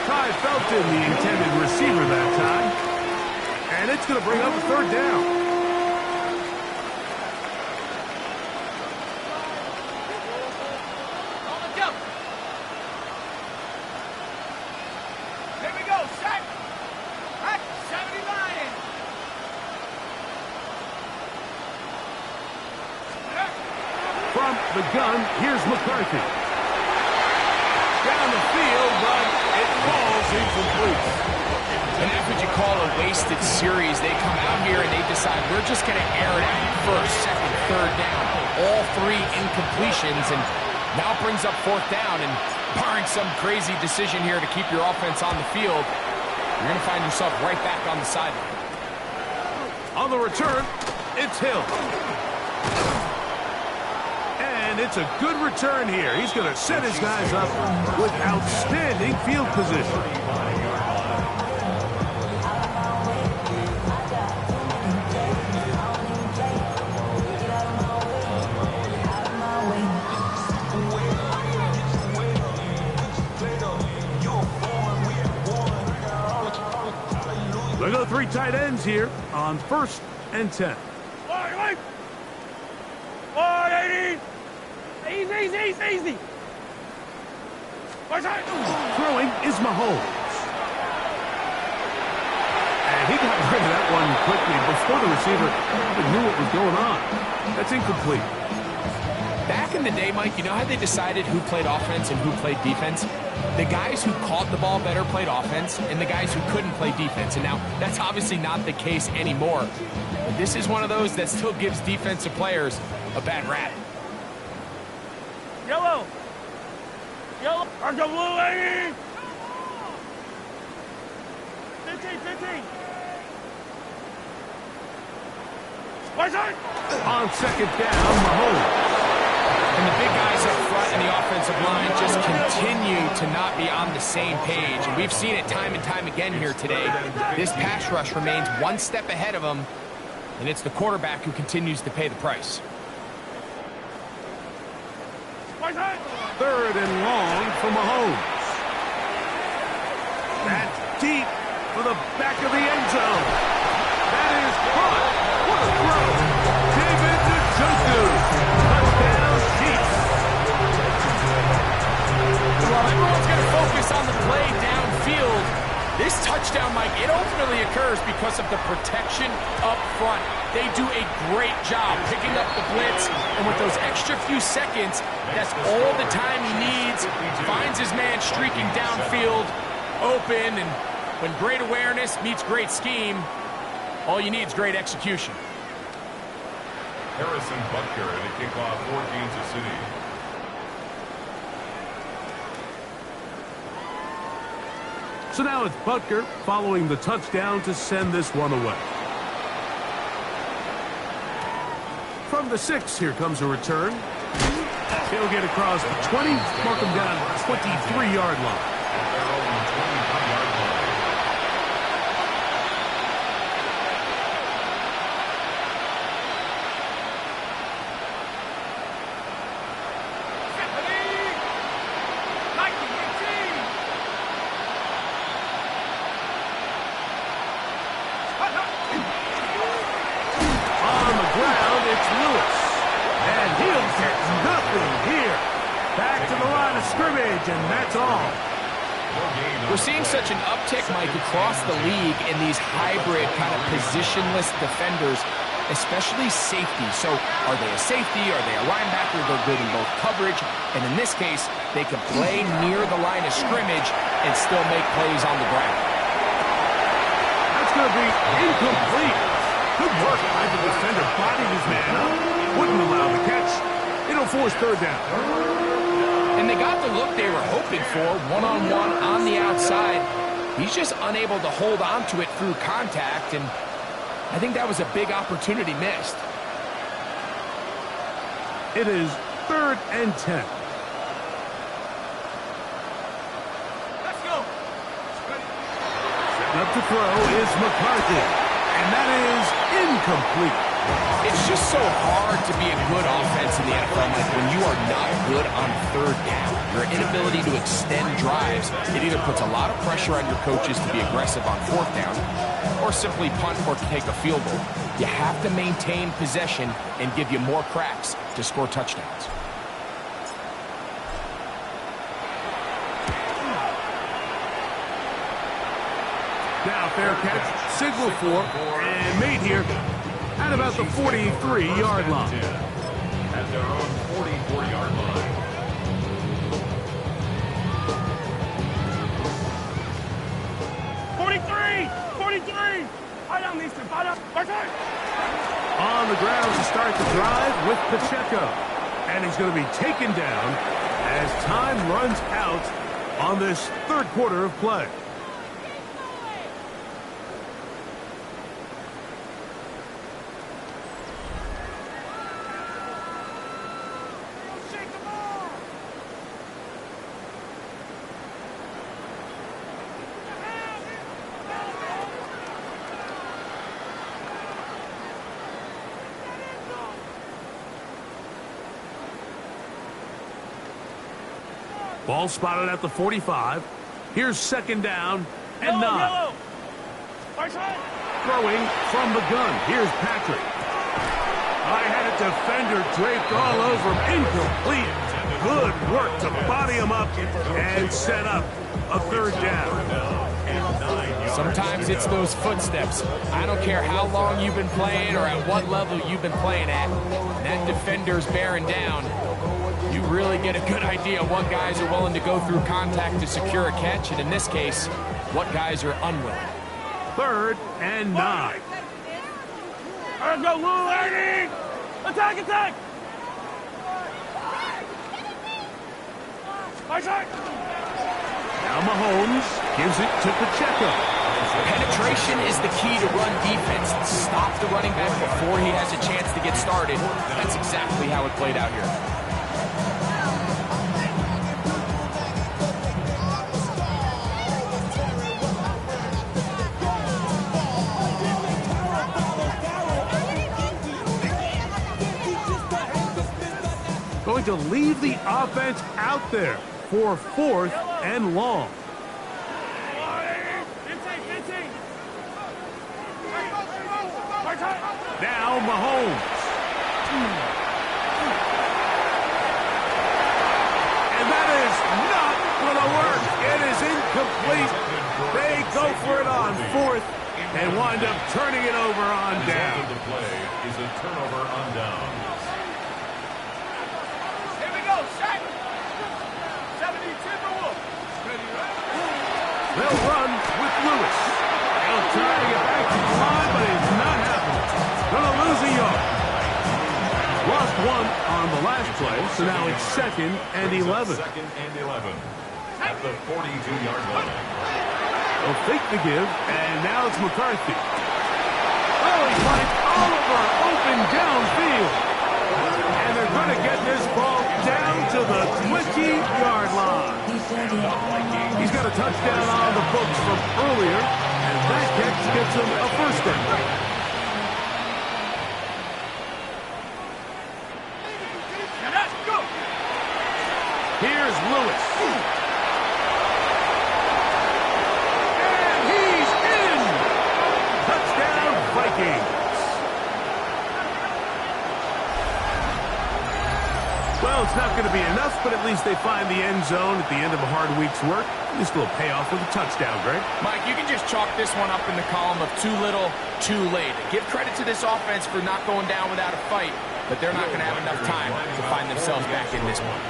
Ty Felton, the intended receiver that time. And it's going to bring up a 3rd down. Here we go. Set. At 79. From the gun, here's McCarthy. Down the field, but it falls incomplete. And that's what you call a wasted series. They come out here and they decide we're just going to air it out 1st, 2nd, 3rd down. All 3 incompletions, and now brings up 4th down. And barring some crazy decision here to keep your offense on the field, you're going to find yourself right back on the sideline. On the return, it's Hill. And it's a good return here. He's going to set his guys up with outstanding field position. They go 3 tight ends here on 1st and 10. 180. Easy. Throwing is Mahomes. And he got rid of that one quickly before the receiver even knew what was going on. That's incomplete. Back in the day, Mike, you know how they decided who played offense and who played defense? The guys who caught the ball better played offense, and the guys who couldn't play defense. And now, that's obviously not the case anymore. But this is one of those that still gives defensive players a bad rap. Yellow. Or the blue lady. 15. On 2nd down, Mahomes. And the big guys up front in the offensive line just continue to not be on the same page. And we've seen it time and time again here today. This pass rush remains one step ahead of them, and it's the quarterback who continues to pay the price. Third and long for Mahomes. That's deep for the back of the end zone. That is caught. What a throw. David Njoku. Touchdown, Chiefs. Well, everyone's going to focus on the play downfield. This touchdown, Mike, it ultimately occurs because of the protection up front. They do a great job picking up the blitz, and with those extra few seconds, that's all the time he needs. Finds his man streaking downfield, open, and when great awareness meets great scheme, all you need is great execution. Harrison Butker at a kickoff for Kansas City. So now it's Butker following the touchdown to send this one away. From the 6, here comes a return. He'll get across the 20, mark him down at the 23-yard line. And that's all. We're seeing such an uptick, Mike, across the league in these hybrid kind of positionless defenders, especially safety. So are they a safety? Are they a linebacker? They're good in both coverage. And in this case, they can play near the line of scrimmage and still make plays on the ground. That's going to be incomplete. Good work by the defender. Bodied his man up. Wouldn't allow the catch. It'll force third down. And they got the look they were hoping for, one-on-one on the outside. He's just unable to hold on to it through contact, and I think that was a big opportunity missed. It is 3rd and 10. Let's go. Setting up to throw is McCarthy, and that is incomplete. It's just so hard to be a good offense in the NFL, Mike, when you are not good on third down. Your inability to extend drives, it either puts a lot of pressure on your coaches to be aggressive on 4th down or simply punt or take a field goal. You have to maintain possession and give you more cracks to score touchdowns. Now fair catch, signal for, and made here at about the 43-yard line. At their own 44-yard line. On the ground to start the drive with Pacheco. And he's going to be taken down as time runs out on this 3rd quarter of play. Ball spotted at the 45. Here's 2nd down and 9. Throwing from the gun. Here's Patrick. I had a defender draped all over him. Incomplete. Good work to body him up and set up a 3rd down. Sometimes it's those footsteps. I don't care how long you've been playing or at what level you've been playing at. That defender's bearing down. You really get a good idea what guys are willing to go through contact to secure a catch, and in this case, what guys are unwilling. 3rd and 9. Let's go, Lou, Eddie! Attack, attack! Now Mahomes gives it to Pacheco. Penetration is the key to run defense. Stop the running back before he has a chance to get started. That's exactly how it played out here. to leave the offense out there for 4th and long. Now Mahomes. And that is not going to work. It is incomplete. They go for it on 4th and wind up turning it over on down. The play is a turnover on down. Here we go, set. 70 Timberwolves. They'll run with Lewis. They'll try to get back to the line, but it's not happening. Gonna lose a yard. Lost 1 on the last play, so now it's 2nd and 11. 2nd and 11 at the 42-yard line. They'll fake the give, and now it's McCarthy. Oh, he finds Oliver open downfield. And they're going to get this ball down to the 20-yard line. He's got a touchdown on the books from earlier, and that catch gets him a first down. Here's Lewis. And he's in! Touchdown, Vikings. Well, it's not going to be enough, but at least they find the end zone at the end of a hard week's work. At least a little payoff with a touchdown, Greg. Mike, you can just chalk this one up in the column of too little, too late. Give credit to this offense for not going down without a fight, but they're not going to have enough time to find themselves back in this one.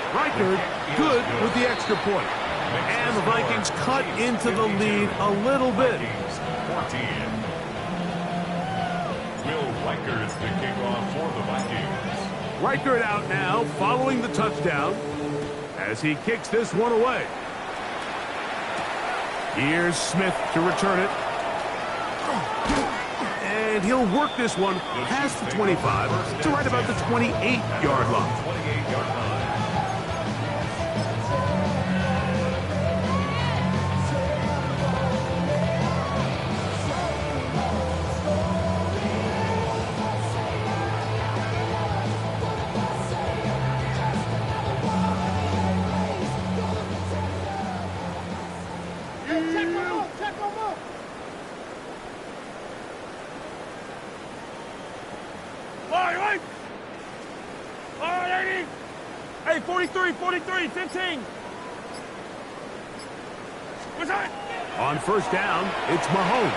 Reichard, good with the extra point. And the Vikings cut into the lead a little bit. 14. Will Reichard the kickoff for the Vikings. Reichard out now, following the touchdown, as he kicks this one away. Here's Smith to return it. And he'll work this one past the 25 to right about the 28-yard line. 28-yard line. Hey, 43, 43, 15. What's that? On first down, it's Mahomes.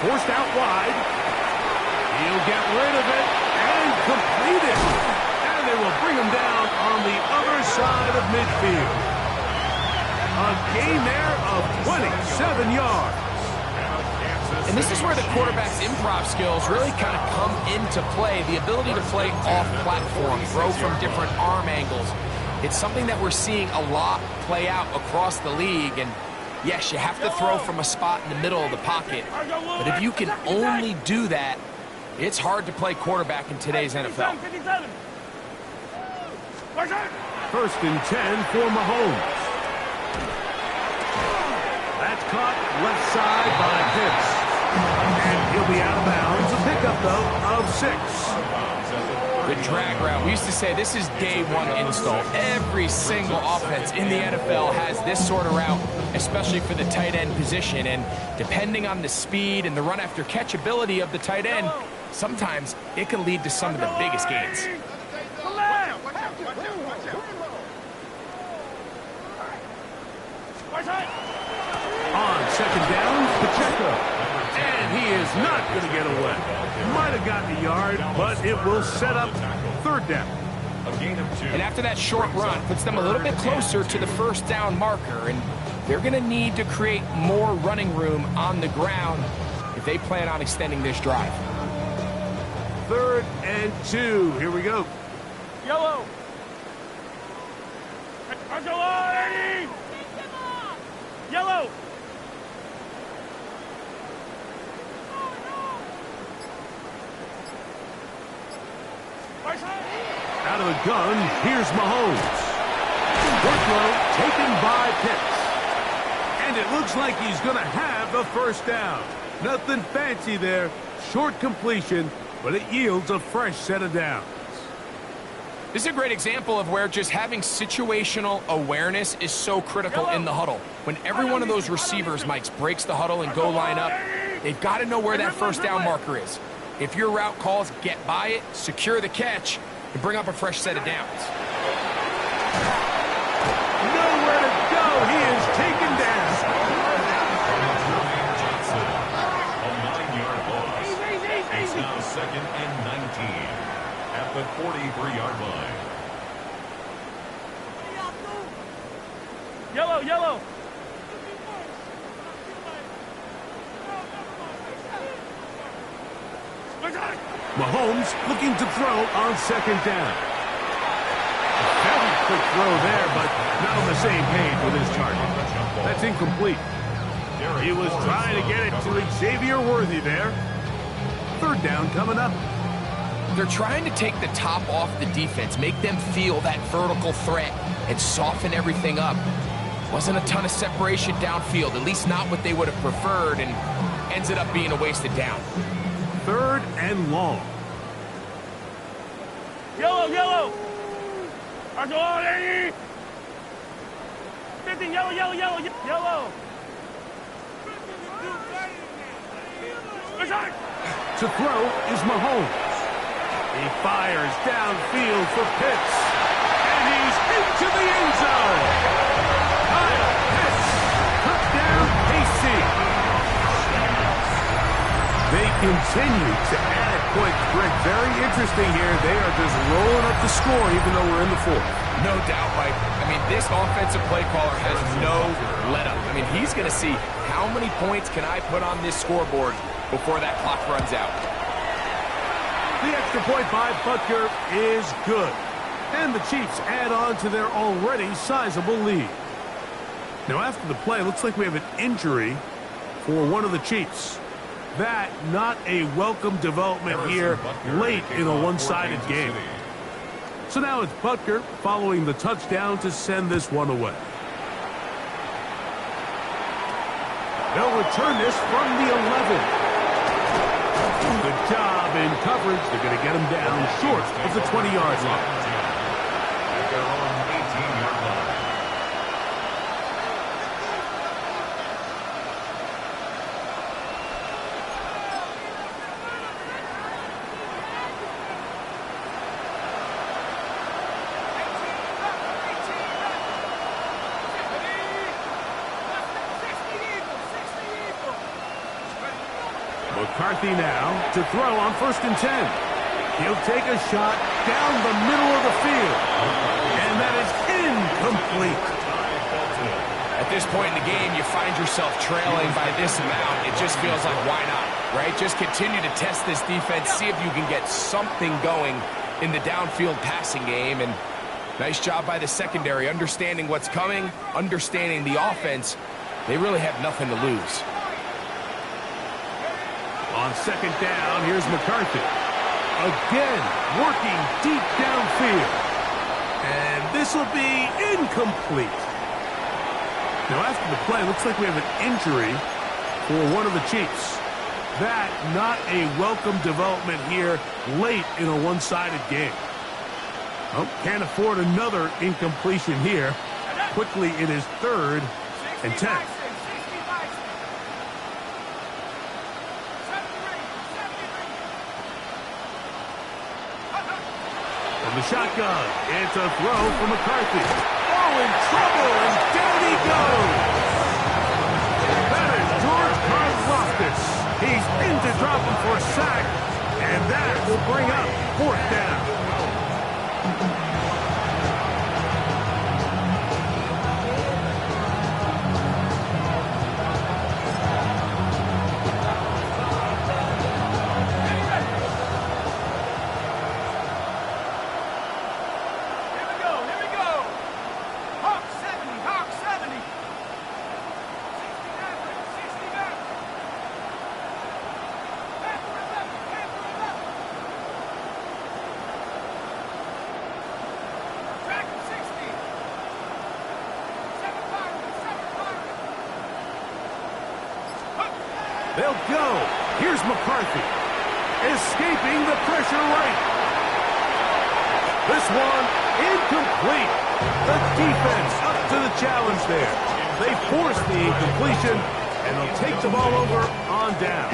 Forced out wide. He'll get rid of it and complete it. And they will bring him down on the other side of midfield. A gain there of 27 yards. And this is where the quarterback's improv skills really kind of come into play. The ability to play off-platform, throw from different arm angles. It's something that we're seeing a lot play out across the league. And yes, you have to throw from a spot in the middle of the pocket. But if you can only do that, it's hard to play quarterback in today's NFL. First and 10 for Mahomes. That's caught left side by Pitts. And he'll be out of bounds. A pickup, though, of 6. The drag route. We used to say this is day one install. Every single offense in the NFL has this sort of route, especially for the tight end position. And depending on the speed and the run after catch ability of the tight end, sometimes it can lead to some of the biggest gains. On second down, Pacheco. And he is not going to get away. Might have gotten a yard, but it will set up third down. A gain of 2. And after that short run, puts them a little bit closer to the first down marker. And they're going to need to create more running room on the ground if they plan on extending this drive. 3rd and 2. Here we go. Yellow. Yellow. Out of the gun, here's Mahomes. Workload taken by Pitts. And it looks like he's going to have the first down. Nothing fancy there. Short completion. but it yields a fresh set of downs. This is a great example of where just having situational awareness is so critical in the huddle. When every one of those receivers, Mike, breaks the huddle and go line up, they've got to know where that first down marker is. If your route calls, get by it, secure the catch, and bring up a fresh set of downs. Nowhere to go. He is taken down. A 9-yard loss. It's now 2nd and 19 at the 43-yard line. Yellow, yellow. Mahomes looking to throw on 2nd down. Very quick throw there, but not on the same page with his target. That's incomplete. He was trying to get it to Xavier Worthy there. 3rd down coming up. They're trying to take the top off the defense, make them feel that vertical threat, and soften everything up. Wasn't a ton of separation downfield, at least not what they would have preferred, and ends it up being a wasted down. 3rd and long. Yellow, yellow. Arthur, 15, yellow, yellow, yellow, yellow. To throw is Mahomes. He fires downfield for Pitts. And he's into the end zone. Kyle Pitts. Touchdown, KC. They continue to add points. Greg, very interesting here. They are just rolling up the score even though we're in the 4th. No doubt, Mike. I mean, this offensive play caller has no let-up. I mean, he's going to see how many points can I put on this scoreboard before that clock runs out. The extra point by Butker is good. And the Chiefs add on to their already sizable lead. Now, after the play, looks like we have an injury for one of the Chiefs. That not a welcome development here late in a one-sided game. So now it's Butker following the touchdown to send this one away. They'll return this from the 11. Good job in coverage. They're going to get him down short of the 20-yard line. At their own 18-yard line. McCarthy now to throw on 1st and 10. He'll take a shot down the middle of the field. And that is incomplete. At this point in the game, you find yourself trailing by this amount. It just feels like, why not, right? Just continue to test this defense, see if you can get something going in the downfield passing game. And nice job by the secondary, understanding what's coming, understanding the offense. They really have nothing to lose. On 2nd down, here's McCarthy. Again, working deep downfield. And this will be incomplete. Now, after the play, looks like we have an injury for one of the Chiefs. That not a welcome development here late in a one-sided game. Oh, can't afford another incompletion here. Quickly, it is 3rd and 10. From the shotgun, it's a throw for McCarthy. Oh, in trouble, and down he goes. That is George Karlaftis. He's in to drop him for a sack, and that will bring up 4th down. They'll go. Here's McCarthy. escaping the pressure right. This one incomplete. The defense up to the challenge there. They force the incompletion, and they'll take the ball over on down.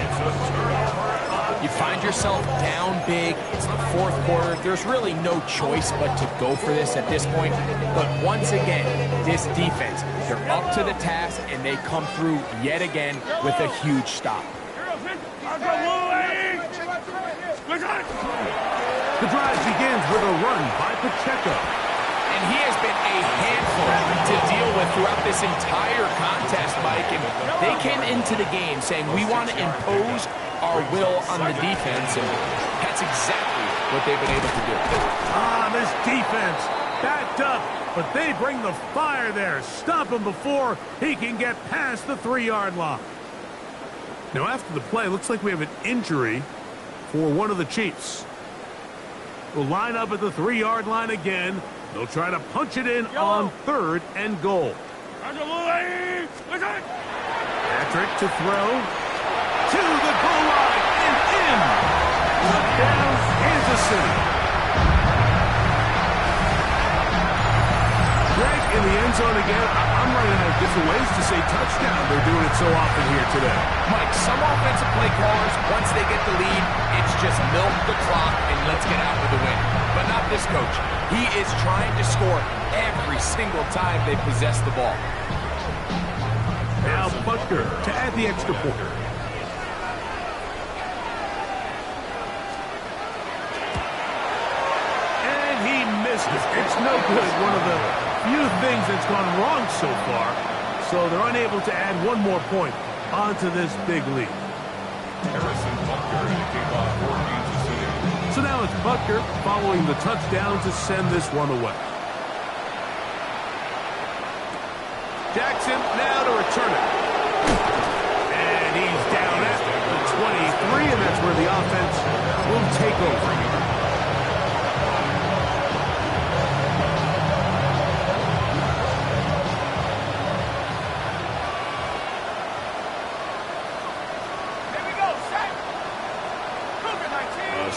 You find yourself down big. It's the fourth quarter. There's really no choice but to go for this at this point. But once again, this defense, they're up to the task, and they come through yet again with a huge stop. The drive begins with a run by Pacheco. And he has been a handful to deal with throughout this entire contest, Mike. And they came into the game saying, we want to impose our will on the defense, and that's exactly what they've been able to do. This defense backed up, but they bring the fire there. Stop him before he can get past the 3-yard line. Now, after the play, looks like we have an injury for one of the Chiefs. We'll line up at the 3-yard line again. They'll try to punch it in on 3rd and goal. Patrick to throw. To the goal line and in. Touchdown, Kansas City. Greg in the end zone again. I'm running out of different ways to say touchdown. They're doing it so often here today. Mike, some offensive play callers, once they get the lead, it's just milk the clock and let's get out with the win. But not this coach. He is trying to score every single time they possess the ball. Now Butker to add the extra point. And he missed it. It's no good. One of the few things that's gone wrong so far. So they're unable to add one more point onto this big lead. So now it's Butker following the touchdown to send this one away. Jackson now to return it. And he's down at the 23, and that's where the offense will take over.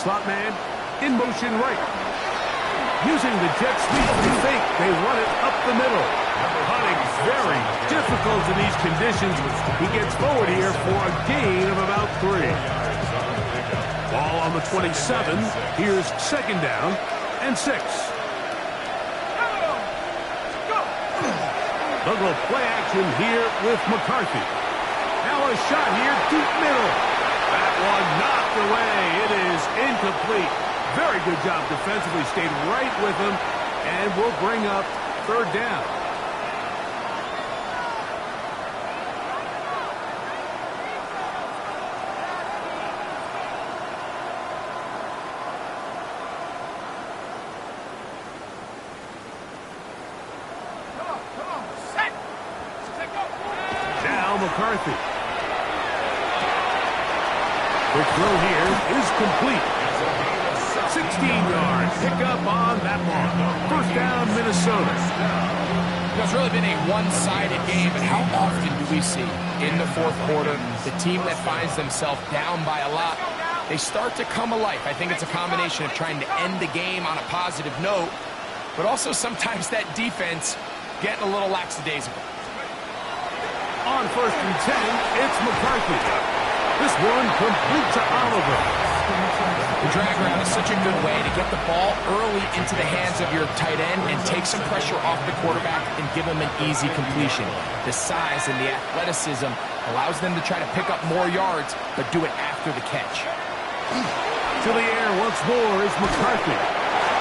Slot man in motion right. Using the jet sweep to fake, they run it up the middle. Hunting very difficult in these conditions. He gets forward here for a gain of about 3. Ball on the 27. Here's 2nd down and 6. They'll go play action here with McCarthy. Now a shot here deep middle. That one knocked away. It is incomplete. Very good job defensively. Stayed right with him and will bring up 3rd down. Now McCarthy. The throw here is complete. 16-yard pickup on that ball. 1st down, Minnesota. It's really been a one-sided game, but how often do we see in the 4th quarter the team that finds themselves down by a lot, they start to come alive. I think it's a combination of trying to end the game on a positive note, but also sometimes that defense getting a little lackadaisical. On 1st and 10, it's McCarthy. This one complete to Oliver. The drag route is such a good way to get the ball early into the hands of your tight end and take some pressure off the quarterback and give him an easy completion. The size and the athleticism allows them to try to pick up more yards, but do it after the catch. To the air once more is McCarthy.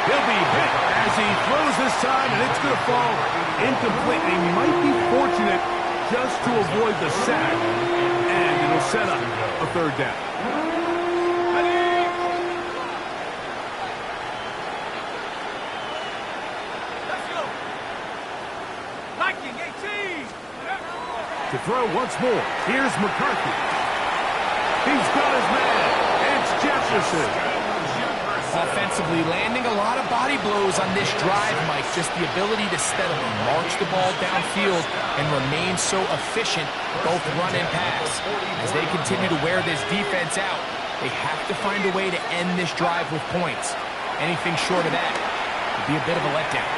He'll be hit as he throws this time, and it's going to fall incomplete. He might be fortunate just to avoid the sack, and it'll set up a 3rd down. To throw once more, here's McCarthy. He's got his man. It's Jefferson. Offensively, landing a lot of body blows on this drive, Mike. Just the ability to steadily march the ball downfield and remain so efficient, both run and pass. As they continue to wear this defense out, They have to find a way to end this drive with points. Anything short of that would be a bit of a letdown.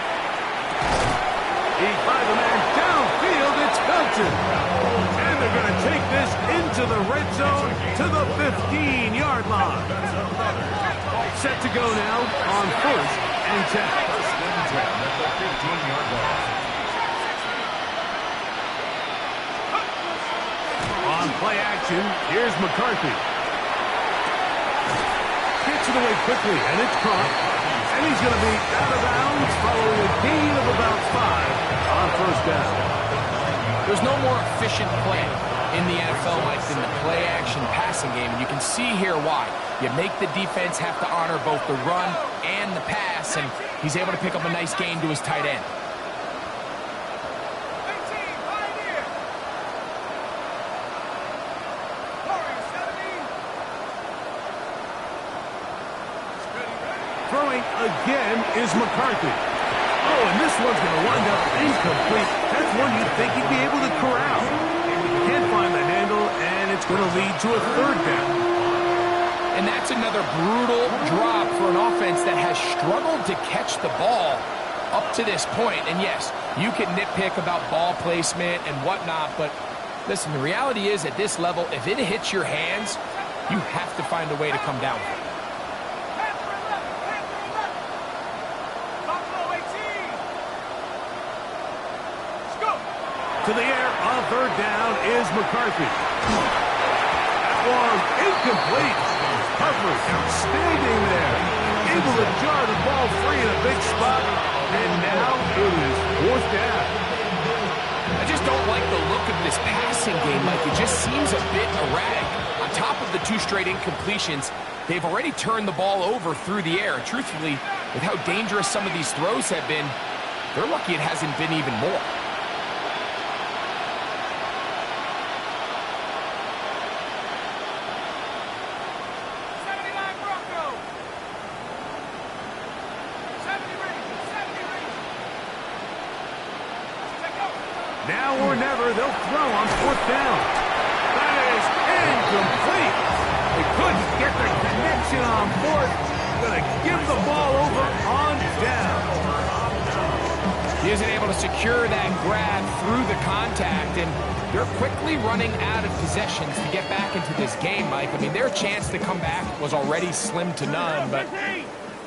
He finds a man downfield. It's Felton. And they're going to take this into the red zone to the 15-yard line. Set to go now on 1st and 10. First and 10 at the 15-yard line. On play action, here's McCarthy. Gets it away quickly, and it's caught. And he's going to be out of bounds following a gain of about 5 on 1st down. There's no more efficient play in the NFL like than the play-action passing game, and you can see here why. You make the defense have to honor both the run and the pass, and he's able to pick up a nice gain to his tight end. Throwing again is McCarthy. Oh, and this one's going to wind up incomplete. That's one you'd think he'd be able to corral. Can't find the handle, and it's going to lead to a 3rd down. And that's another brutal drop for an offense that has struggled to catch the ball up to this point. And yes, you can nitpick about ball placement and whatnot, but listen, the reality is at this level, if it hits your hands, you have to find a way to come down with it. To the air on 3rd down is McCarthy. That one incomplete. Coverage outstanding there. Able to jar the ball free in a big spot. And now it is 4th down. I just don't like the look of this passing game, Mike. It just seems a bit erratic. On top of the 2 straight incompletions, they've already turned the ball over through the air. Truthfully, with how dangerous some of these throws have been, they're lucky it hasn't been even more. Now or never, they'll throw on 4th down. That is incomplete. They couldn't get the connection on 4th. Going to give the ball over on down. He isn't able to secure that grab through the contact, and they're quickly running out of possessions to get back into this game, Mike. I mean, their chance to come back was already slim to none, but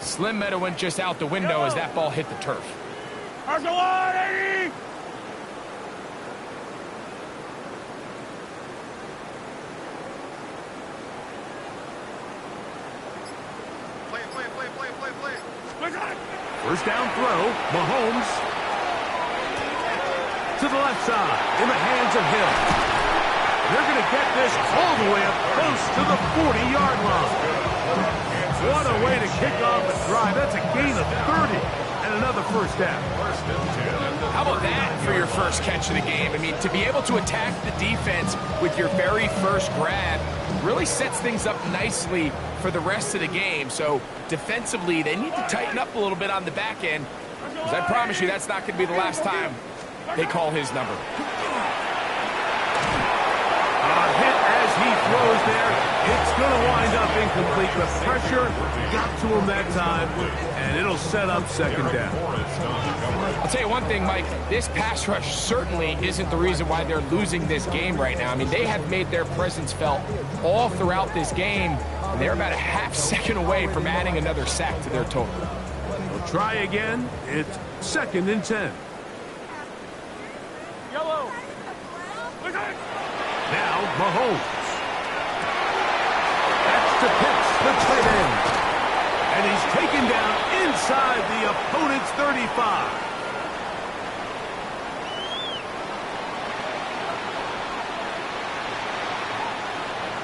slim meta went just out the window as that ball hit the turf. First down throw, Mahomes. To the left side, in the hands of Hill. They're going to get this all the way up close to the 40-yard line. What a way to kick off a drive. That's a gain of 30 and another 1st down. How about that for your first catch of the game? I mean, to be able to attack the defense with your very first grab really sets things up nicely for the rest of the game. So defensively, they need to tighten up a little bit on the back end, because I promise you that's not going to be the last time they call his number. Hit as he throws there. It's going to wind up incomplete. The pressure got to him that time, and it'll set up 2nd down. I'll tell you one thing, Mike. This pass rush certainly isn't the reason why they're losing this game right now. I mean, they have made their presence felt all throughout this game, and they're about a half second away from adding another sack to their total. They'll try again. It's 2nd and 10. Yellow. Now, Mahomes. That's to Pitts, the tight end. And he's taken down inside the opponent's 35.